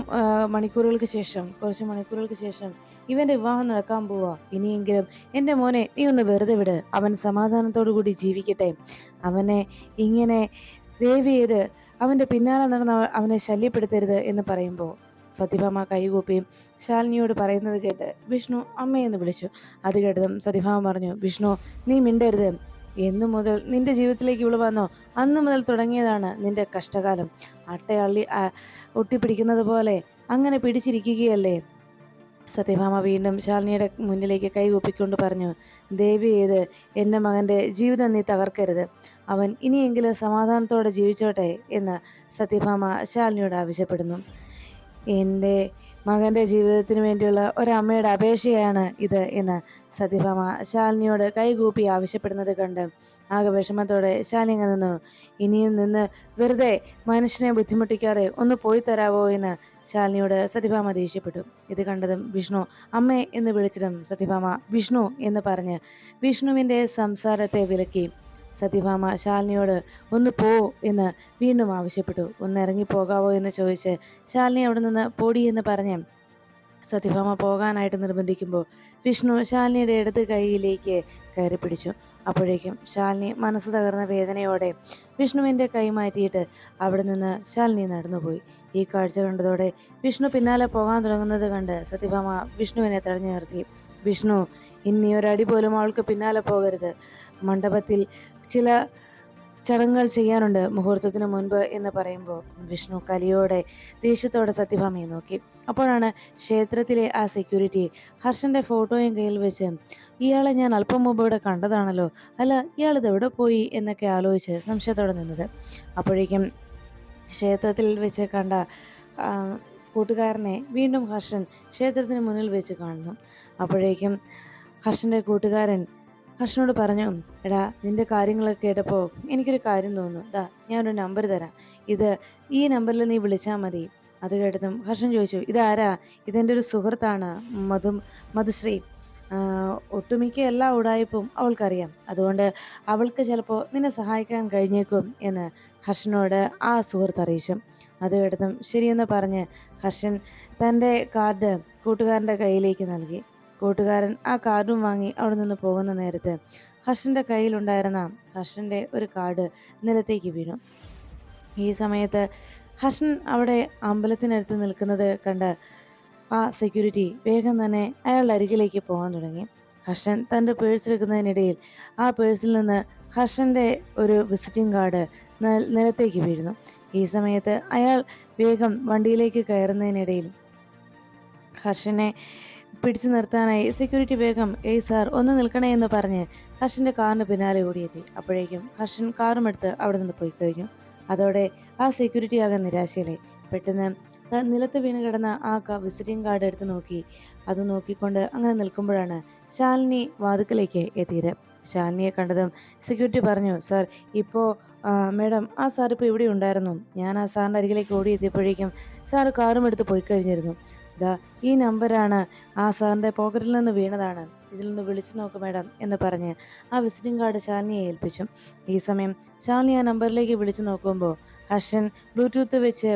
S1: മണിക്കൂറുകൾക്ക് ശേഷം ഇവന്റെ വിവാഹം നടക്കാൻ പോവാ. ഇനിയെങ്കിലും എൻ്റെ മോനെ നീ ഒന്ന് വെറുതെ വിട്, അവൻ സമാധാനത്തോടു കൂടി ജീവിക്കട്ടെ. അവനെ ഇങ്ങനെ ദയവ് ചെയ്ത് അവന്റെ പിന്നാലെ നടന്ന് അവനെ ശല്യപ്പെടുത്തരുത് എന്ന് പറയുമ്പോൾ സത്യഭാമ കൈകൂപ്പിയും ശാലിനിയോട് പറയുന്നത് കേട്ട് വിഷ്ണു അമ്മയെന്ന് വിളിച്ചു. അത് കേട്ടതും സത്യഭാമ പറഞ്ഞു, വിഷ്ണു, നീ മിണ്ടരുത്. എന്നു മുതൽ നിന്റെ ജീവിതത്തിലേക്ക് ഇവള് വന്നോ അന്നു മുതൽ തുടങ്ങിയതാണ് നിന്റെ കഷ്ടകാലം. അട്ടയള്ളി ഒട്ടിപ്പിടിക്കുന്നത് പോലെ അങ്ങനെ പിടിച്ചിരിക്കുകയല്ലേ. സത്യഭാമ വീണ്ടും ശാലിനിയുടെ മുന്നിലേക്ക് കൈകൂപ്പിക്കൊണ്ട് പറഞ്ഞു, ദേവി ചെയ്ത് എൻ്റെ മകൻ്റെ ജീവിതം നീ തകർക്കരുത്. അവൻ ഇനിയെങ്കിലും സമാധാനത്തോടെ ജീവിച്ചോട്ടെ എന്ന് സത്യഭാമ ശാലിനിയോട് ആവശ്യപ്പെടുന്നു. എൻ്റെ മകൻ്റെ ജീവിതത്തിന് വേണ്ടിയുള്ള ഒരമ്മയുടെ അപേക്ഷയാണ് ഇത് എന്ന് സത്യഭാമ ശാലിനിയോട് കൈകൂപ്പി ആവശ്യപ്പെടുന്നത് കണ്ട് ആകെ വിഷമത്തോടെ ശാലിനി നിന്നു. ഇനിയും നിന്ന് വെറുതെ മനുഷ്യനെ ബുദ്ധിമുട്ടിക്കാതെ ഒന്ന് പോയി തരാവോ എന്ന് ശാലിനിയോട് സത്യഭാമ ദേഷ്യപ്പെട്ടു. ഇത് കണ്ടതും വിഷ്ണു അമ്മേ എന്ന് വിളിച്ചതും സത്യഭാമ വിഷ്ണു എന്ന് പറഞ്ഞ് വിഷ്ണുവിൻ്റെ സംസാരത്തെ വിലക്കി. സത്യഭാമ ശാലിനിയോട് ഒന്ന് പോ എന്ന് വീണ്ടും ആവശ്യപ്പെട്ടു. ഒന്ന് ഇറങ്ങിപ്പോകാവോ എന്ന് ചോദിച്ച് ശാലിനി അവിടെ നിന്ന് പൊടി എന്ന് പറഞ്ഞ് സത്യഭാമ പോകാനായിട്ട് നിർബന്ധിക്കുമ്പോൾ വിഷ്ണു ശാലിനിയുടെ ഇടത് കൈയിലേക്ക് കയറി പിടിച്ചു. അപ്പോഴേക്കും ശാലിനി മനസ്സ് തകർന്ന വേദനയോടെ വിഷ്ണുവിൻ്റെ കൈ മാറ്റിയിട്ട് അവിടെ നിന്ന് ശാലിനി നടന്നുപോയി. ഈ കാഴ്ച കണ്ടതോടെ വിഷ്ണു പിന്നാലെ പോകാൻ തുടങ്ങുന്നത് കണ്ട് സത്യഭാമ വിഷ്ണുവിനെ തടഞ്ഞു നിർത്തി. വിഷ്ണു, ഇനി ഒരടി പോലും അവൾക്ക് പിന്നാലെ പോകരുത്. മണ്ഡപത്തിൽ ചില ചടങ്ങുകൾ ചെയ്യാനുണ്ട് മുഹൂർത്തത്തിന് മുൻപ് എന്ന് പറയുമ്പോൾ വിഷ്ണു കലിയോടെ ദേഷ്യത്തോടെ സത്യഭാമയെ നോക്കി. അപ്പോഴാണ് ക്ഷേത്രത്തിലെ ആ സെക്യൂരിറ്റി ഹർഷന്റെ ഫോട്ടോയും കയ്യിൽ വെച്ച്, ഇയാളെ ഞാൻ അല്പം മുമ്പ് ഇവിടെ കണ്ടതാണല്ലോ, അല്ല ഇയാളിത് എവിടെ പോയി എന്നൊക്കെ ആലോചിച്ച് സംശയത്തോടെ നിന്നത്. അപ്പോഴേക്കും ക്ഷേത്രത്തിൽ വെച്ച് കണ്ട കൂട്ടുകാരനെ വീണ്ടും ഹർഷൻ ക്ഷേത്രത്തിന് മുന്നിൽ വെച്ച് കാണുന്നു. അപ്പോഴേക്കും ഹർഷന്റെ കൂട്ടുകാരൻ ഹർഷനോട് പറഞ്ഞു, എടാ, നിന്റെ കാര്യങ്ങളൊക്കെ കേട്ടപ്പോൾ എനിക്കൊരു കാര്യം തോന്നുന്നു. ഞാനൊരു നമ്പർ തരാം, ഈ നമ്പറിൽ നീ വിളിച്ചാൽ മതി. അത് കേട്ടതും ഹർഷൻ ചോദിച്ചു, ഇതാരാ? ഇതെൻ്റെ ഒരു സുഹൃത്താണ്, മധുശ്രീ. ഒട്ടുമിക്ക എല്ലാ ഉടായ്പും അവൾക്കറിയാം, അതുകൊണ്ട് അവൾക്ക് ചിലപ്പോൾ നിന്നെ സഹായിക്കാൻ കഴിഞ്ഞേക്കും എന്ന് ഹർഷനോട് ആ സുഹൃത്ത് അറിയിച്ചു. അത് കേട്ടതും ശരിയെന്ന് പറഞ്ഞ് ഹർഷൻ തൻ്റെ കാർഡ് കൂട്ടുകാരൻ്റെ കയ്യിലേക്ക് നൽകി. കൂട്ടുകാരൻ ആ കാർഡും വാങ്ങി അവിടെ നിന്ന് പോകുന്ന നേരത്ത് ഹർഷന്റെ കയ്യിലുണ്ടായിരുന്ന ഹർഷന്റെ ഒരു കാർഡ് നിലത്തേക്ക് വീണു. ഈ സമയത്ത് ഹർഷൻ അവിടെ അമ്പലത്തിനടുത്ത് നിൽക്കുന്നത് കണ്ട് ആ സെക്യൂരിറ്റി വേഗം തന്നെ അയാളുടെ അരികിലേക്ക് പോകാൻ തുടങ്ങി. ഹർഷൻ തൻ്റെ പേഴ്സ് എടുക്കുന്നതിനിടയിൽ ആ പേഴ്സിൽ നിന്ന് ഹർഷന്റെ ഒരു വിസിറ്റിംഗ് കാർഡ് നിലത്തേക്ക് വീഴുന്നു. ഈ സമയത്ത് അയാൾ വേഗം വണ്ടിയിലേക്ക് കയറുന്നതിനിടയിൽ ഹർഷനെ പിടിച്ചു നിർത്താനായി സെക്യൂരിറ്റി വേഗം "ഏയ് സാർ, ഒന്ന് നിൽക്കണേ" എന്ന് പറഞ്ഞ് ഹർഷന്റെ കാറിന് പിന്നാലെ ഓടിയെത്തി. അപ്പോഴേക്കും ഹർഷൻ കാറും എടുത്ത് അവിടെ നിന്ന് പോയി കഴിഞ്ഞു. അതോടെ ആ സെക്യൂരിറ്റി ആകെ നിരാശയിലായി. പെട്ടെന്ന് നിലത്ത് വീണ് കിടന്ന ആ വിസിറ്റിംഗ് കാർഡ് എടുത്ത് നോക്കി. അത് നോക്കിക്കൊണ്ട് അങ്ങനെ നിൽക്കുമ്പോഴാണ് ശാലിനി വാതിക്കലേക്ക് എത്തിയത്. ശാലിനിയെ കണ്ടതും സെക്യൂരിറ്റി പറഞ്ഞു, "സാർ, ഇപ്പോൾ മേഡം, ആ സാർ ഇപ്പോൾ ഇവിടെ ഉണ്ടായിരുന്നു. ഞാൻ ആ സാറിൻ്റെ അരികിലേക്ക് ഓടിയെത്തിയപ്പോഴേക്കും സാറ് കാറും എടുത്ത് പോയി കഴിഞ്ഞിരുന്നു. ദാ ഈ നമ്പറാണ് ആ സാറിൻ്റെ പോക്കറ്റിൽ നിന്ന് വീണതാണ്. ഇതിൽ നിന്ന് വിളിച്ചു നോക്ക് മേഡം" എന്ന് പറഞ്ഞ് ആ വിസിറ്റിംഗ് കാർഡ് ശാലിനിയെ ഏൽപ്പിച്ചു. ഈ സമയം ശാലിനി ആ നമ്പറിലേക്ക് വിളിച്ചു നോക്കുമ്പോൾ ഹർഷൻ ബ്ലൂടൂത്ത് വെച്ച്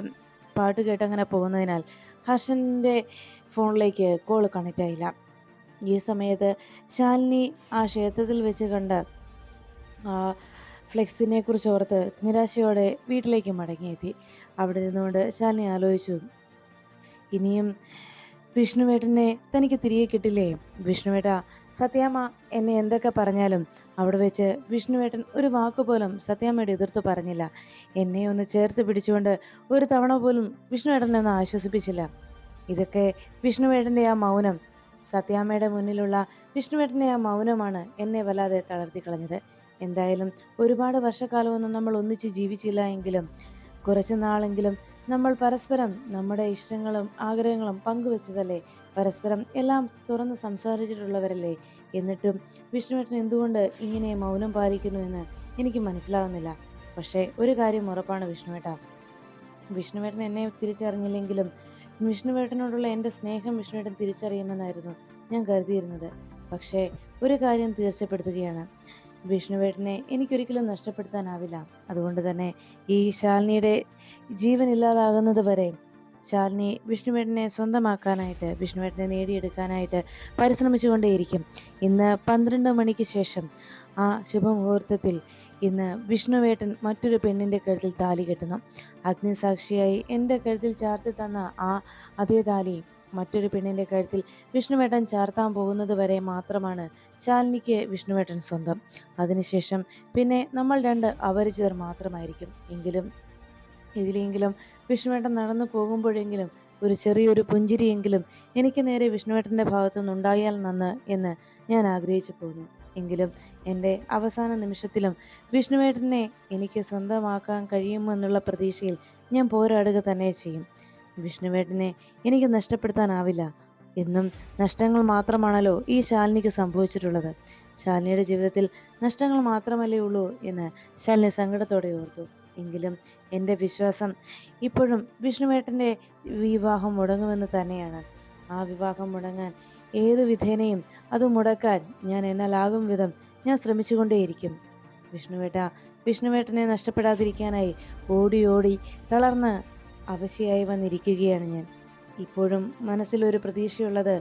S1: പാട്ട് കേട്ടങ്ങനെ പോകുന്നതിനാൽ ഹർഷൻ്റെ ഫോണിലേക്ക് കോൾ കണക്റ്റ് ആയില്ല. ഈ സമയത്ത് ശാലിനി ആ ക്ഷേത്രത്തിൽ വെച്ച് കണ്ട ആ ഫ്ലെക്സിനെ കുറിച്ച് ഓർത്ത് നിരാശയോടെ വീട്ടിലേക്ക് മടങ്ങിയെത്തി. അവിടെ ഇരുന്നുകൊണ്ട് ശാലിനി ആലോചിച്ചു, ഇനിയും വിഷ്ണുവേട്ടനെ തനിക്ക് തിരികെ കിട്ടില്ലേ? വിഷ്ണുവേട്ട, സത്യാമ്മ എന്നെ എന്തൊക്കെ പറഞ്ഞാലും അവിടെ വെച്ച് വിഷ്ണുവേട്ടൻ ഒരു വാക്കുപോലും സത്യാമ്മയുടെ എതിർത്ത് പറഞ്ഞില്ല. എന്നെ ഒന്ന് ചേർത്ത് പിടിച്ചുകൊണ്ട് ഒരു തവണ പോലും വിഷ്ണുവേട്ടനെ ഒന്ന് ആശ്വസിപ്പിച്ചില്ല. ഇതൊക്കെ വിഷ്ണുവേട്ടൻ്റെ ആ മൗനം, സത്യാമ്മയുടെ മുന്നിലുള്ള വിഷ്ണുവേട്ടൻ്റെ ആ മൗനമാണ് എന്നെ വല്ലാതെ തളർത്തി കളഞ്ഞത്. എന്തായാലും ഒരുപാട് വർഷക്കാലമൊന്നും നമ്മൾ ഒന്നിച്ച് ജീവിച്ചില്ല എങ്കിലും കുറച്ചു നാളെങ്കിലും നമ്മൾ പരസ്പരം നമ്മുടെ ഇഷ്ടങ്ങളും ആഗ്രഹങ്ങളും പങ്കുവെച്ചതല്ലേ? പരസ്പരം എല്ലാം തുറന്ന് സംസാരിച്ചിട്ടുള്ളവരല്ലേ? എന്നിട്ടും വിഷ്ണുവേട്ടൻ എന്തുകൊണ്ട് ഇങ്ങനെ മൗനം പാലിക്കുന്നു എന്ന് എനിക്ക് മനസ്സിലാകുന്നില്ല. പക്ഷേ ഒരു കാര്യം ഉറപ്പാണ് വിഷ്ണുവേട്ട, വിഷ്ണുവേട്ടൻ എന്നെ തിരിച്ചറിഞ്ഞില്ലെങ്കിലും വിഷ്ണുവേട്ടനോടുള്ള എൻ്റെ സ്നേഹം വിഷ്ണുവേട്ടൻ തിരിച്ചറിയുമെന്നായിരുന്നു ഞാൻ കരുതിയിരുന്നത്. പക്ഷേ ഒരു കാര്യം തീർച്ചപ്പെടുത്തുകയാണ്, വിഷ്ണുവേട്ടനെ എനിക്കൊരിക്കലും നഷ്ടപ്പെടുത്താനാവില്ല. അതുകൊണ്ട് തന്നെ ഈ ശാലിനിയുടെ ജീവൻ ഇല്ലാതാകുന്നത് വരെ ശാലിനി വിഷ്ണുവേട്ടനെ സ്വന്തമാക്കാനായിട്ട്, വിഷ്ണുവേട്ടനെ നേടിയെടുക്കാനായിട്ട് പരിശ്രമിച്ചുകൊണ്ടേയിരിക്കും. ഇന്ന് 12 മണിക്ക് ശേഷം ആ ശുഭമുഹൂർത്തത്തിൽ ഇന്ന് വിഷ്ണുവേട്ടൻ മറ്റൊരു പെണ്ണിൻ്റെ കഴുത്തിൽ താലി കെട്ടുന്നു. അഗ്നിസാക്ഷിയായി എൻ്റെ കഴുത്തിൽ ചാർത്തി തന്ന ആ അതേ താലി മറ്റൊരു പെണ്ണിൻ്റെ കഴുത്തിൽ വിഷ്ണുവേട്ടൻ ചാർത്താൻ പോകുന്നത് വരെ മാത്രമാണ് ശാലിനിക്ക് വിഷ്ണുവേട്ടൻ സ്വന്തം. അതിനുശേഷം പിന്നെ നമ്മൾ രണ്ട് അപരിചിതർ മാത്രമായിരിക്കും. ഇതിലെങ്കിലും വിഷ്ണുവേട്ടൻ നടന്നു പോകുമ്പോഴെങ്കിലും ഒരു ചെറിയൊരു പുഞ്ചിരിയെങ്കിലും എനിക്ക് നേരെ വിഷ്ണുവേട്ടൻ്റെ ഭാഗത്തു നിന്നുണ്ടായാൽ നന്ന് എന്ന് ഞാൻ ആഗ്രഹിച്ചു പോന്നു. എങ്കിലും എൻ്റെ അവസാന നിമിഷത്തിലും വിഷ്ണുവേട്ടനെ എനിക്ക് സ്വന്തമാക്കാൻ കഴിയുമെന്നുള്ള പ്രതീക്ഷയിൽ ഞാൻ പോരാടുക തന്നെ ചെയ്യും. വിഷ്ണുവേട്ടനെ എനിക്ക് നഷ്ടപ്പെടുത്താനാവില്ല. എന്നും നഷ്ടങ്ങൾ മാത്രമാണല്ലോ ഈ ശാലിനിക്ക് സംഭവിച്ചിട്ടുള്ളത്. ശാലിനിയുടെ ജീവിതത്തിൽ നഷ്ടങ്ങൾ മാത്രമല്ലേ ഉള്ളൂ എന്ന് ശാലിനി സങ്കടത്തോടെ ഓർത്തു. എങ്കിലും എൻ്റെ വിശ്വാസം ഇപ്പോഴും വിഷ്ണുവേട്ടൻ്റെ വിവാഹം മുടങ്ങുമെന്ന് തന്നെയാണ്. ആ വിവാഹം മുടങ്ങാൻ ഏതു വിധേനയും അത് മുടക്കാൻ ഞാൻ എന്നാലാകും വിധം ഞാൻ ശ്രമിച്ചുകൊണ്ടേയിരിക്കും. വിഷ്ണുവേട്ടനെ നഷ്ടപ്പെടാതിരിക്കാനായി ഓടി ഓടി തളർന്ന് അവശയായി വന്നിരിക്കുകയാണ് ഞാൻ. ഇപ്പോഴും മനസ്സിലൊരു പ്രതീക്ഷയുള്ളത്,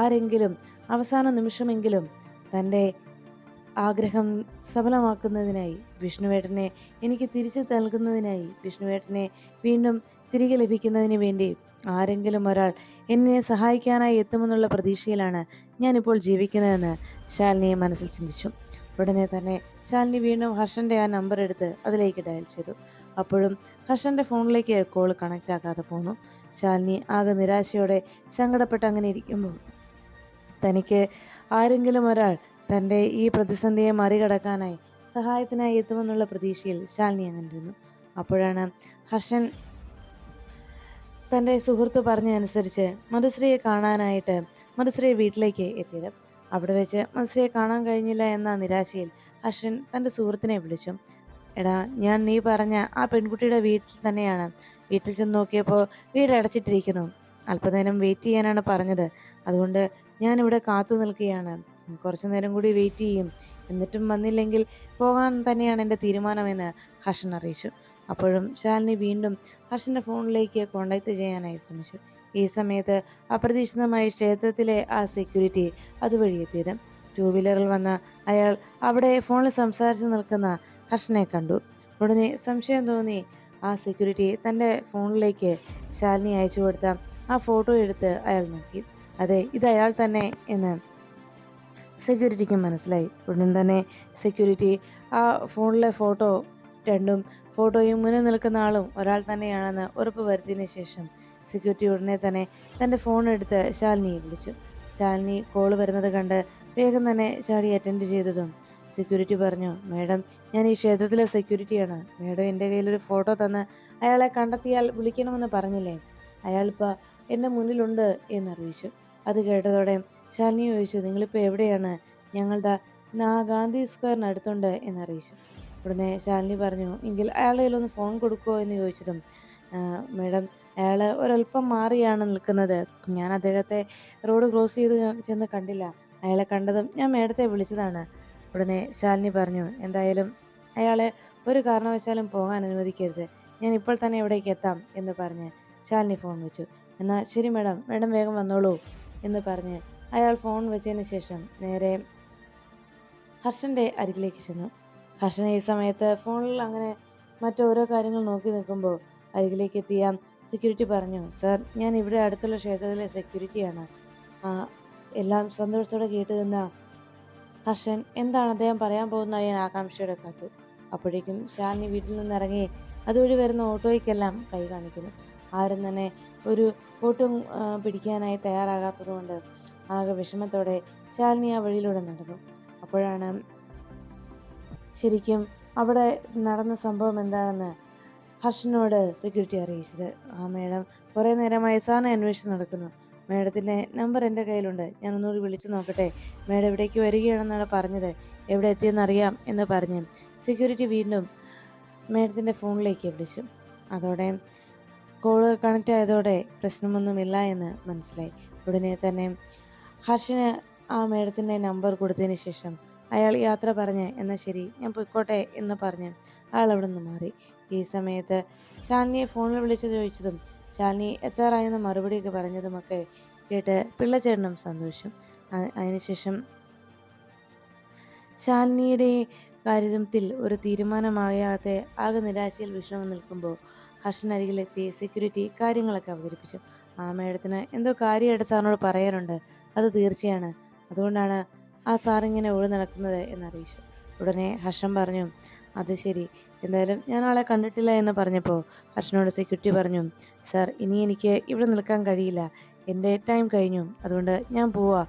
S1: ആരെങ്കിലും അവസാന നിമിഷമെങ്കിലും തൻ്റെ ആഗ്രഹം സഫലമാക്കുന്നതിനായി, വിഷ്ണുവേട്ടനെ എനിക്ക് തിരിച്ചു നൽകുന്നതിനായി, വിഷ്ണുവേട്ടനെ വീണ്ടും തിരികെ ലഭിക്കുന്നതിന് വേണ്ടി ആരെങ്കിലും ഒരാൾ എന്നെ സഹായിക്കാനായി എത്തുമെന്നുള്ള പ്രതീക്ഷയിലാണ് ഞാനിപ്പോൾ ജീവിക്കുന്നതെന്ന് ശാലിനി മനസ്സിൽ ചിന്തിച്ചു. ഉടനെ തന്നെ ശാലിനി വീണ്ടും ഹർഷൻ്റെ ആ നമ്പർ എടുത്ത് അതിലേക്ക് ഡയൽ ചെയ്തു. അപ്പോഴും ഹർഷൻ്റെ ഫോണിലേക്ക് കോൾ കണക്റ്റ് ആക്കാതെ പോന്നു. ശാലിനി ആകെ നിരാശയോടെ സങ്കടപ്പെട്ട് അങ്ങനെ ഇരിക്കുമ്പോൾ തനിക്ക് ആരെങ്കിലും ഒരാൾ തൻ്റെ ഈ പ്രതിസന്ധിയെ മറികടക്കാനായി സഹായത്തിനായി എത്തുമെന്നുള്ള പ്രതീക്ഷയിൽ ശാലിനി അങ്ങനെ ഇരുന്നു. അപ്പോഴാണ് ഹർഷൻ തൻ്റെ സുഹൃത്ത് പറഞ്ഞതനുസരിച്ച് മധുശ്രീയെ കാണാനായിട്ട് മധുശ്രീയെ വീട്ടിലേക്ക് എത്തിയത്. അവിടെ വെച്ച് മധുശ്രീയെ കാണാൻ കഴിഞ്ഞില്ല എന്ന നിരാശയിൽ ഹർഷൻ തൻ്റെ സുഹൃത്തിനെ വിളിച്ചു. "എടാ, ഞാൻ നീ പറഞ്ഞ ആ പെൺകുട്ടിയുടെ വീട്ടിൽ തന്നെയാണ്. വീട്ടിൽ ചെന്ന് നോക്കിയപ്പോൾ വീട് അടച്ചിട്ടിരിക്കുന്നു. അല്പനേരം വെയിറ്റ് ചെയ്യാനാണ് പറഞ്ഞത്. അതുകൊണ്ട് ഞാനിവിടെ കാത്തു നിൽക്കുകയാണ്. കുറച്ചു നേരം കൂടി വെയിറ്റ് ചെയ്യും. എന്നിട്ടും വന്നില്ലെങ്കിൽ പോകാൻ തന്നെയാണ് എൻ്റെ തീരുമാനമെന്ന് ഹർഷൻ അറിയിച്ചു. അപ്പോഴും ശാലിനി വീണ്ടും ഹർഷൻ്റെ ഫോണിലേക്ക് കോണ്ടാക്ട് ചെയ്യാനായി ശ്രമിച്ചു. ഈ സമയത്ത് അപ്രതീക്ഷിതമായി ക്ഷേത്രത്തിലെ ആ സെക്യൂരിറ്റി അതുവഴി എത്തിയത്. 2 വീലറിൽ വന്ന അയാൾ അവിടെ ഫോണിൽ സംസാരിച്ച് നിൽക്കുന്ന ഹർഷനെ കണ്ടു. ഉടനെ സംശയം തോന്നി ആ സെക്യൂരിറ്റി തൻ്റെ ഫോണിലേക്ക് ശാലിനി അയച്ചു കൊടുത്ത ആ ഫോട്ടോ എടുത്ത് അയാൾ നോക്കി. അതെ, ഇത് അയാൾ തന്നെ എന്ന് സെക്യൂരിറ്റിക്ക് മനസ്സിലായി. ഉടൻ തന്നെ സെക്യൂരിറ്റി ആ ഫോണിലെ ഫോട്ടോ രണ്ടും ഫോട്ടോയും മുന്നിൽ നിൽക്കുന്ന ആളും ഒരാൾ തന്നെയാണെന്ന് ഉറപ്പ് വരുത്തിയതിനു ശേഷം സെക്യൂരിറ്റി ഉടനെ തന്നെ തൻ്റെ ഫോൺ എടുത്ത് ശാലിനിയെ വിളിച്ചു. ശാലിനി കോള് വരുന്നത് കണ്ട് വേഗം തന്നെ ചാടി അറ്റൻഡ് ചെയ്തതും സെക്യൂരിറ്റി പറഞ്ഞു, "മേഡം, ഞാൻ ഈ ക്ഷേത്രത്തിലെ സെക്യൂരിറ്റിയാണ്. മേഡം എൻ്റെ കയ്യിലൊരു ഫോട്ടോ തന്ന് അയാളെ കണ്ടെത്തിയാൽ വിളിക്കണമെന്ന് പറഞ്ഞില്ലേ? അയാളിപ്പോൾ എൻ്റെ മുന്നിലുണ്ട്" എന്നറിയിച്ചു. അത് കേട്ടതോടെ ശാലിനി ചോദിച്ചു, "നിങ്ങളിപ്പോൾ എവിടെയാണ്?" "ഞങ്ങൾ ഗാന്ധി സ്ക്വയറിനടുത്തുണ്ട്" എന്നറിയിച്ചു. ഉടനെ ശാലിനി പറഞ്ഞു, "എങ്കിൽ അയാളുടെ കയ്യിലൊന്ന് ഫോൺ കൊടുക്കുമോ" എന്ന് ചോദിച്ചതും മേഡം, അയാൾ ഒരല്പം മാറിയാണ് നിൽക്കുന്നത്. ഞാൻ അദ്ദേഹത്തെ റോഡ് ക്രോസ് ചെയ്ത് ചെന്ന് കണ്ടില്ല. അയാളെ കണ്ടതും ഞാൻ മേഡത്തെ വിളിച്ചതാണ്. ഉടനെ ശാലിനി പറഞ്ഞു, "എന്തായാലും അയാളെ ഒരു കാരണവശാലും പോകാൻ അനുവദിക്കരുത്. ഞാൻ ഇപ്പോൾ തന്നെ ഇവിടേക്ക് എത്താം" എന്ന് പറഞ്ഞ് ശാലിനി ഫോൺ വെച്ചു. "എന്നാൽ ശരി മേഡം, മേഡം വേഗം വന്നോളൂ" എന്ന് പറഞ്ഞ് അയാൾ ഫോൺ വെച്ചതിന് ശേഷം നേരെ ഹർഷൻ്റെ അരികിലേക്ക് ചെന്നു. ഹർഷൻ ഈ സമയത്ത് ഫോണിൽ അങ്ങനെ മറ്റോരോ കാര്യങ്ങൾ നോക്കി നിൽക്കുമ്പോൾ അരികിലേക്ക് എത്തിയ സെക്യൂരിറ്റി പറഞ്ഞു, "സർ, ഞാൻ ഇവിടെ അടുത്തുള്ള ക്ഷേത്രത്തിലെ സെക്യൂരിറ്റിയാണ്." എല്ലാം സന്തോഷത്തോടെ കേട്ട് നിന്ന ഹർഷൻ എന്താണ് അദ്ദേഹം പറയാൻ പോകുന്നത് ഞാൻ ആകാംക്ഷയോടെ കാത്തു. അപ്പോഴേക്കും ശാലിനി വീട്ടിൽ നിന്നിറങ്ങി അതുവഴി വരുന്ന ഓട്ടോയ്ക്കെല്ലാം കൈ കാണിക്കുന്നു. ആരും തന്നെ ഒരു ഓട്ടം പിടിക്കാനായി തയ്യാറാകാത്തതുകൊണ്ട് ആകെ വിഷമത്തോടെ ശാലിനി ആ വഴിയിലൂടെ നടന്നു. അപ്പോഴാണ് ശരിക്കും അവിടെ നടന്ന സംഭവം എന്താണെന്ന് ഹർഷനോട് സെക്യൂരിറ്റി അറിയിച്ചത്. "മേഡം, കുറേ നേരമായി സാറിനെ അന്വേഷിച്ച് നടക്കുന്നു. മേഡത്തിൻ്റെ നമ്പർ എൻ്റെ കയ്യിലുണ്ട്. ഞാൻ ഒന്നുകൂടി വിളിച്ചു നോക്കട്ടെ? മേഡം ഇവിടേക്ക് വരികയാണെന്നാണ് പറഞ്ഞത്. എവിടെ എത്തിയെന്നറിയാം" എന്ന് പറഞ്ഞ് സെക്യൂരിറ്റി വീണ്ടും മേഡത്തിൻ്റെ ഫോണിലേക്ക് വിളിച്ചു. അതോടെ കോള് കണക്റ്റ് ആയതോടെ പ്രശ്നമൊന്നുമില്ല എന്ന് മനസ്സിലായി. ഉടനെ തന്നെ ഹർഷന് ആ മേഡത്തിൻ്റെ നമ്പർ കൊടുത്തതിന് ശേഷം അയാൾ യാത്ര പറഞ്ഞ്, "എന്നാൽ ശരി, ഞാൻ പോയിക്കോട്ടെ" എന്ന് പറഞ്ഞ് അയാൾ അവിടെ നിന്ന് മാറി. ഈ സമയത്ത് ശാലിനിയെ ഫോണിൽ വിളിച്ച് ചോദിച്ചതും ശാലിനി എത്താറായെന്ന് മറുപടിയൊക്കെ പറഞ്ഞതുമൊക്കെ കേട്ട് പിള്ളച്ചേട്ടനും സന്തോഷിച്ചു. അതിനുശേഷം ശാലിനിയുടെ കാര്യത്തിൽ ഒരു തീരുമാനമാകാതെ ആകെ നിരാശയിൽ വിഷമം നിൽക്കുമ്പോൾ ഹർഷനരികിലെത്തി സെക്യൂരിറ്റി കാര്യങ്ങളൊക്കെ അവതരിപ്പിച്ചു. മേഡത്തിന് എന്തോ കാര്യമായിട്ട് സാറിനോട് പറയാനുണ്ട്, അത് തീർച്ചയാണ്. അതുകൊണ്ടാണ് ആ സാറിങ്ങനെ ഓടി നടക്കുന്നത്" എന്നറിയിച്ചു. ഉടനെ ഹർഷൻ പറഞ്ഞു, "അത് ശരി. എന്തായാലും ഞാൻ ആളെ കണ്ടിട്ടില്ല" എന്ന് പറഞ്ഞപ്പോൾ ഹർഷനോട് സെക്യൂരിറ്റി പറഞ്ഞു, "സാർ, ഇനി എനിക്ക് ഇവിടെ നിൽക്കാൻ കഴിയില്ല. എൻ്റെ ടൈം കഴിഞ്ഞു. അതുകൊണ്ട് ഞാൻ പോവാ.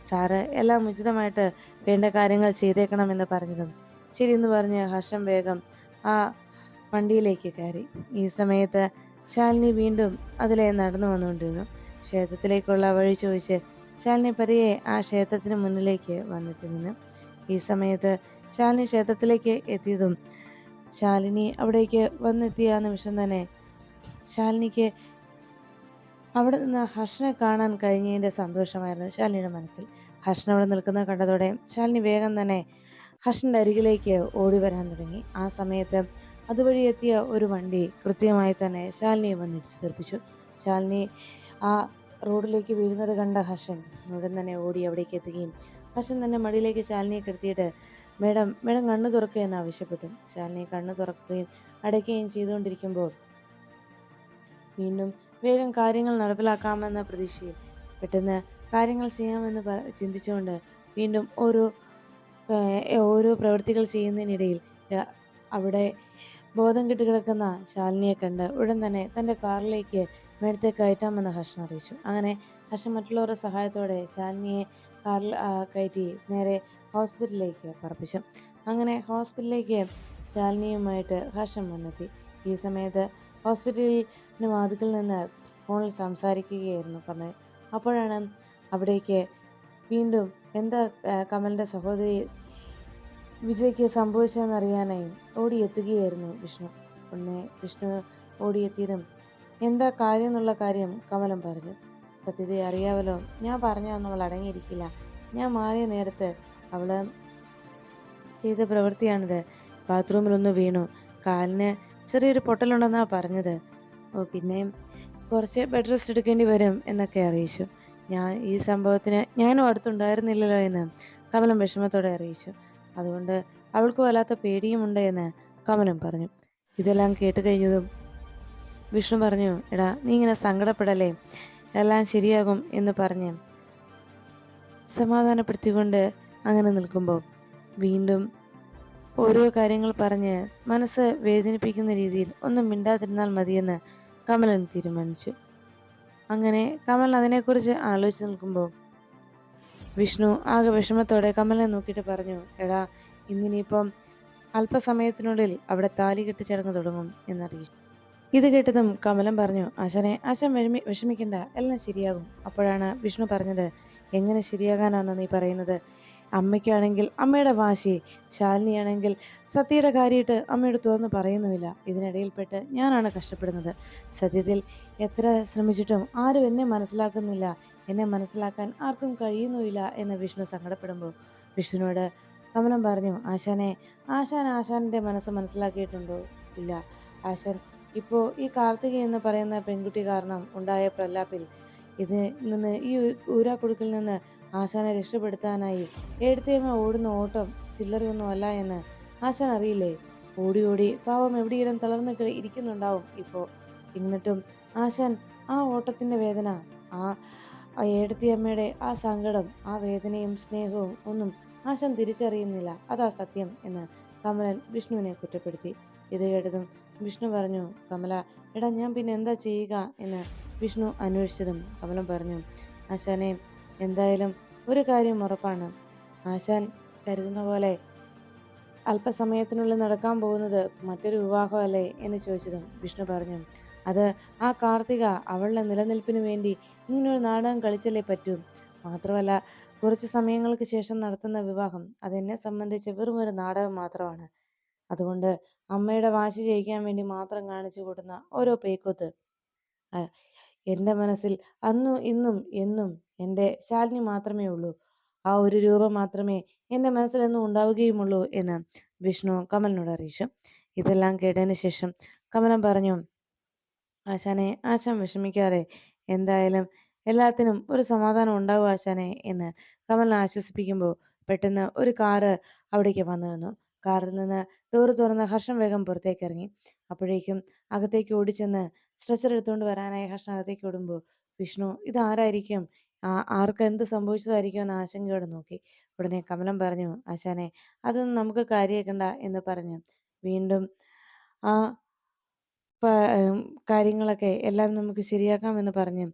S1: സാറ് എല്ലാം ഉചിതമായിട്ട് വേണ്ട കാര്യങ്ങൾ ചെയ്തേക്കണം" എന്ന് പറഞ്ഞതും ശരിയെന്ന് പറഞ്ഞ് ഹർഷൻ വേഗം ആ വണ്ടിയിലേക്ക് കയറി. ഈ സമയത്ത് ശാലിനി വീണ്ടും അതിലെ നടന്നു വന്നുകൊണ്ടിരുന്നു. ക്ഷേത്രത്തിലേക്കുള്ള വഴി ചോദിച്ച് ശാലിനി പതിയെ ആ ക്ഷേത്രത്തിന് മുന്നിലേക്ക് വന്നെത്തി നിന്നു. ഈ സമയത്ത് ശാലിനി ക്ഷേത്രത്തിലേക്ക് എത്തിയതും ശാലിനി അവിടേക്ക് വന്നെത്തിയ ആ നിമിഷം തന്നെ ശാലിനിക്ക് അവിടെ നിന്ന് ഹർഷനെ കാണാൻ കഴിഞ്ഞതിൻ്റെ സന്തോഷമായിരുന്നു ശാലിനിയുടെ മനസ്സിൽ. ഹർഷൻ അവിടെ നിൽക്കുന്നത് കണ്ടതോടെ ശാലിനി വേഗം തന്നെ ഹർഷൻ്റെ അരികിലേക്ക് ഓടി വരാൻ തുടങ്ങി. ആ സമയത്ത് അതുവഴി എത്തിയ ഒരു വണ്ടി കൃത്യമായി തന്നെ ശാലിനിയെ വന്നിടിച്ചു തെറിപ്പിച്ചു. ശാലിനി ആ റോഡിലേക്ക് വീഴുന്നത് കണ്ട ഹർഷൻ ഉടൻ തന്നെ ഓടി അവിടേക്ക് എത്തുകയും ഹർഷൻ തന്നെ മടിയിലേക്ക് ശാലിനിയെ കിടത്തിയിട്ട്, "മേഡം, മേഡം കണ്ണു തുറക്കുക" എന്ന് ആവശ്യപ്പെട്ടു. ശാലിനി കണ്ണു തുറക്കുകയും അടയ്ക്കുകയും ചെയ്തുകൊണ്ടിരിക്കുമ്പോൾ വീണ്ടും വേഗം കാര്യങ്ങൾ നടപ്പിലാക്കാമെന്ന പ്രതീക്ഷയിൽ പെട്ടെന്ന് കാര്യങ്ങൾ ചെയ്യാമെന്ന് ചിന്തിച്ചുകൊണ്ട് വീണ്ടും ഓരോ പ്രവൃത്തികൾ ചെയ്യുന്നതിനിടയിൽ അവിടെ ബോധം കെട്ട് കിടക്കുന്ന ശാലിനിയെ കണ്ട് ഉടൻ തന്നെ തൻ്റെ കാറിലേക്ക് മേഡത്തെ കയറ്റാമെന്ന് ഹർഷൻ അറിയിച്ചു. അങ്ങനെ ഹർഷൻ മറ്റുള്ളവരുടെ സഹായത്തോടെ ശാലിനിയെ കാറിൽ കയറ്റി നേരെ ഹോസ്പിറ്റലിലേക്ക് പറപ്പിച്ചു. അങ്ങനെ ഹോസ്പിറ്റലിലേക്ക് ശാലിനിയുമായിട്ട് ഹർഷൻ വന്നെത്തി. ഈ സമയത്ത് ഹോസ്പിറ്റലിന് വാതിൽക്കൽ നിന്ന് ഫോണിൽ സംസാരിക്കുകയായിരുന്നു കമൽ. അപ്പോഴാണ് അവിടേക്ക് വീണ്ടും എന്താ കമലിൻ്റെ സഹോദരി വിജയ്ക്ക് സംഭവിച്ചതെന്നറിയാനായി ഓടിയെത്തുകയായിരുന്നു വിഷ്ണു. ഉടനെ വിഷ്ണു ഓടിയെത്തിയതും എന്താ കാര്യം എന്നുള്ള കാര്യം കമലം പറഞ്ഞു. "സത്യത്തെ അറിയാവല്ലോ, ഞാൻ പറഞ്ഞതൊന്നും അവൾ അടങ്ങിയിരിക്കില്ല. ഞാൻ മാറിയ നേരത്ത് അവൾ ചെയ്ത പ്രവൃത്തിയാണിത്. ബാത്റൂമിലൊന്ന് വീണു. കാലിന് ചെറിയൊരു പൊട്ടലുണ്ടെന്നാണ് പറഞ്ഞത്. പിന്നെ കുറച്ച് ബെഡ് റെസ്റ്റ് എടുക്കേണ്ടി വരും എന്നൊക്കെ അറിയിച്ചു. ഈ സംഭവത്തിന് ഞാനും അടുത്തുണ്ടായിരുന്നില്ലല്ലോ" എന്ന് കമലം വിഷമത്തോടെ അറിയിച്ചു. "അതുകൊണ്ട് അവൾക്ക് വല്ലാത്ത പേടിയുമുണ്ട്" എന്ന് കമലം പറഞ്ഞു. ഇതെല്ലാം കേട്ട് കഴിഞ്ഞതും വിഷ്ണു പറഞ്ഞു, "എടാ, നീ ഇങ്ങനെ സങ്കടപ്പെടലേ, എല്ലാം ശരിയാകും" എന്ന് പറഞ്ഞ് സമാധാനപ്പെടുത്തിക്കൊണ്ട് അങ്ങനെ നിൽക്കുമ്പോൾ വീണ്ടും ഓരോ കാര്യങ്ങൾ പറഞ്ഞ് മനസ്സ് വേദനിപ്പിക്കുന്ന രീതിയിൽ ഒന്നും മിണ്ടാതിരുന്നാൽ മതിയെന്ന് കമലൻ തീരുമാനിച്ചു. അങ്ങനെ കമൽ അതിനെക്കുറിച്ച് ആലോചിച്ച് നിൽക്കുമ്പോൾ വിഷ്ണു ആകെ വിഷമത്തോടെ കമലിനെ നോക്കിയിട്ട് പറഞ്ഞു, എടാ, ഇന്നിനിയിപ്പം അല്പസമയത്തിനുള്ളിൽ അവിടെ താലികെട്ട് ചടങ്ങ് തുടങ്ങും എന്നറിയിച്ചു. ഇത് കേട്ടതും കമലൻ പറഞ്ഞു, ആശാനെ, ആശാൻ വിഷമിക്കണ്ട, എല്ലാം ശരിയാകും. അപ്പോഴാണ് വിഷ്ണു പറഞ്ഞത്, എങ്ങനെ ശരിയാകാനാണ് നീ പറയുന്നത്? അമ്മയ്ക്കാണെങ്കിൽ അമ്മയുടെ വാശി, ശാലിനിയാണെങ്കിൽ സത്യയുടെ കാര്യമായിട്ട് അമ്മയോട് തുറന്ന് പറയുന്നുമില്ല. ഇതിനിടയിൽപ്പെട്ട് ഞാനാണ് കഷ്ടപ്പെടുന്നത്. സത്യത്തിൽ എത്ര ശ്രമിച്ചിട്ടും ആരും എന്നെ മനസ്സിലാക്കുന്നില്ല. എന്നെ മനസ്സിലാക്കാൻ ആർക്കും കഴിയുന്നുമില്ല എന്ന് വിഷ്ണു സങ്കടപ്പെടുമ്പോൾ വിഷ്ണുവിനോട് കമലൻ പറഞ്ഞു, ആശാനെ, ആശാൻ്റെ മനസ്സ് മനസ്സിലാക്കിയിട്ടുണ്ടോ? ഇല്ല. ആശാൻ ഇപ്പോൾ ഈ കാർത്തിക എന്ന് പറയുന്ന പെൺകുട്ടി കാരണം ഉണ്ടായ പ്രലാപിൽ ഈ ഊരാക്കുടുക്കിൽ നിന്ന് ആശാനെ രക്ഷപ്പെടുത്താനായി എഴുത്തേമ്മ ഓടുന്ന ഓട്ടം ചില്ലറയൊന്നും അല്ല എന്ന് ആശാൻ അറിയില്ലേ? ഓടി ഓടി പാവം എവിടെയെങ്കിലും തളർന്ന് ഇരിക്കുന്നുണ്ടാവും ഇപ്പോൾ. എന്നിട്ടും ആശാൻ ആ ഓട്ടത്തിന്റെ വേദന, ആ ഏടത്തിയമ്മയുടെ ആ സങ്കടം, ആ വേദനയും സ്നേഹവും ഒന്നും ആശാൻ തിരിച്ചറിയുന്നില്ല. അതാ സത്യം എന്ന് കമലൻ വിഷ്ണുവിനെ കുറ്റപ്പെടുത്തി. ഇത് കേട്ടതും വിഷ്ണു പറഞ്ഞു, കമല, എടാ, ഞാൻ പിന്നെ എന്താ ചെയ്യുക എന്ന് വിഷ്ണു അന്വേഷിച്ചതും കമലൻ പറഞ്ഞു, ആശാനെ, എന്തായാലും ഒരു കാര്യം ഉറപ്പാണ്. ആശാൻ കരുതുന്ന പോലെ അല്പസമയത്തിനുള്ളിൽ നടക്കാൻ പോകുന്നത് മറ്റൊരു വിവാഹമല്ലേ എന്ന് ചോദിച്ചതും വിഷ്ണു പറഞ്ഞു, അത് ആ കാർത്തിക അവളുടെ നിലനിൽപ്പിന് വേണ്ടി ഇങ്ങനൊരു നാടകം കളിച്ചല്ലേ പറ്റൂ. മാത്രമല്ല, കുറച്ച് സമയങ്ങൾക്ക് ശേഷം നടത്തുന്ന വിവാഹം അതെന്നെ സംബന്ധിച്ച് വെറുമൊരു നാടകം മാത്രമാണ്. അതുകൊണ്ട് അമ്മയുടെ വാശി ജയിക്കാൻ വേണ്ടി മാത്രം കാണിച്ചു കൂട്ടുന്ന ഓരോ പേക്കൂത്ത്. എൻ്റെ മനസ്സിൽ അന്നും ഇന്നും എന്നും എൻ്റെ ശാലിനി മാത്രമേ ഉള്ളൂ. ആ ഒരു രൂപം മാത്രമേ എൻ്റെ മനസ്സിൽ എന്നും ഉണ്ടാവുകയുമുള്ളൂ എന്ന് വിഷ്ണു കമലിനോട് അറിയിച്ചു. ഇതെല്ലാം കേട്ടതിന് ശേഷം കമലൻ പറഞ്ഞു, ആശാനെ, ആശാൻ വിഷമിക്കാതെ, എന്തായാലും എല്ലാത്തിനും ഒരു സമാധാനം ഉണ്ടാവും ആശാനെ എന്ന് കമലിനെ ആശ്വസിപ്പിക്കുമ്പോൾ പെട്ടെന്ന് ഒരു കാറ് അവിടേക്ക് വന്നു നിന്നു. കാറിൽ നിന്ന് ഡോറ് തുറന്ന് ഹർഷൻ വേഗം പുറത്തേക്ക് ഇറങ്ങി. അപ്പോഴേക്കും അകത്തേക്ക് ഓടിച്ചെന്ന് സ്ട്രെച്ചർ എടുത്തുകൊണ്ട് വരാനായി ഹർഷൻ അകത്തേക്ക് ഓടുമ്പോൾ വിഷ്ണു ഇതാരായിരിക്കും, ആർക്ക് എന്ത് സംഭവിച്ചതായിരിക്കും എന്ന് ആശങ്കയോടെ നോക്കി. ഉടനെ കമലൻ പറഞ്ഞു, ആശാനെ, അതൊന്നും നമുക്ക് കാര്യമാക്കണ്ട എന്ന് പറഞ്ഞ് വീണ്ടും ആ കാര്യങ്ങളൊക്കെ എല്ലാം നമുക്ക് ശരിയാക്കാമെന്ന് പറഞ്ഞ്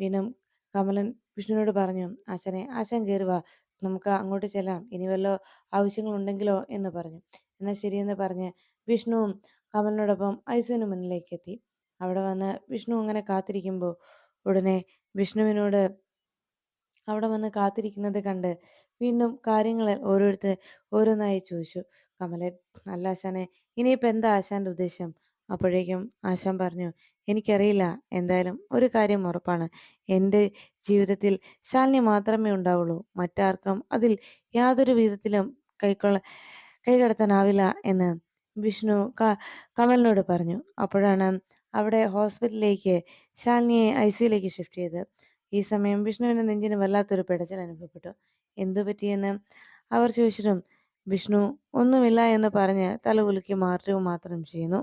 S1: വീണ്ടും കമലൻ വിഷ്ണുവിനോട് പറഞ്ഞു, ആശാനെ, ആശാൻ കയറി വാ, നമുക്ക് അങ്ങോട്ട് ചെല്ലാം, ഇനി വല്ല ആവശ്യങ്ങളുണ്ടെങ്കിലോ എന്ന് പറഞ്ഞു. എന്നാൽ ശരിയെന്ന് പറഞ്ഞ് വിഷ്ണുവും കമലിനോടൊപ്പം ഐസുവിന് മുന്നിലേക്ക് എത്തി. അവിടെ വന്ന് വിഷ്ണു അങ്ങനെ കാത്തിരിക്കുമ്പോൾ ഉടനെ വിഷ്ണുവിനോട് അവിടെ വന്ന് കാത്തിരിക്കുന്നത് കണ്ട് വീണ്ടും കാര്യങ്ങൾ ഓരോന്നായി ചോദിച്ചു. കമലൻ, അല്ല ആശാനെ, ഇനിയിപ്പോൾ എന്താ ആശാന്റെ ഉദ്ദേശം? അപ്പോഴേക്കും ആശാൻ പറഞ്ഞു, എനിക്കറിയില്ല, എന്തായാലും ഒരു കാര്യം ഉറപ്പാണ്, എൻ്റെ ജീവിതത്തിൽ ശാലിനി മാത്രമേ ഉണ്ടാവുള്ളൂ. മറ്റാർക്കും അതിൽ യാതൊരു വിധത്തിലും കൈകടത്താനാവില്ല എന്ന് വിഷ്ണു കമലിനോട് പറഞ്ഞു. അപ്പോഴാണ് അവിടെ ഹോസ്പിറ്റലിലേക്ക് ശാലിനിയെ ICUലേക്ക് ഷിഫ്റ്റ് ചെയ്ത്. ഈ സമയം വിഷ്ണുവിന്റെ നെഞ്ചിന് വല്ലാത്തൊരു പിടച്ചിൽ അനുഭവപ്പെട്ടു. എന്തു പറ്റിയെന്ന് അവർ ചോദിച്ചിട്ടും വിഷ്ണു ഒന്നുമില്ല എന്ന് പറഞ്ഞ് തല കുലുക്കി മാറ്റുക മാത്രം ചെയ്യുന്നു.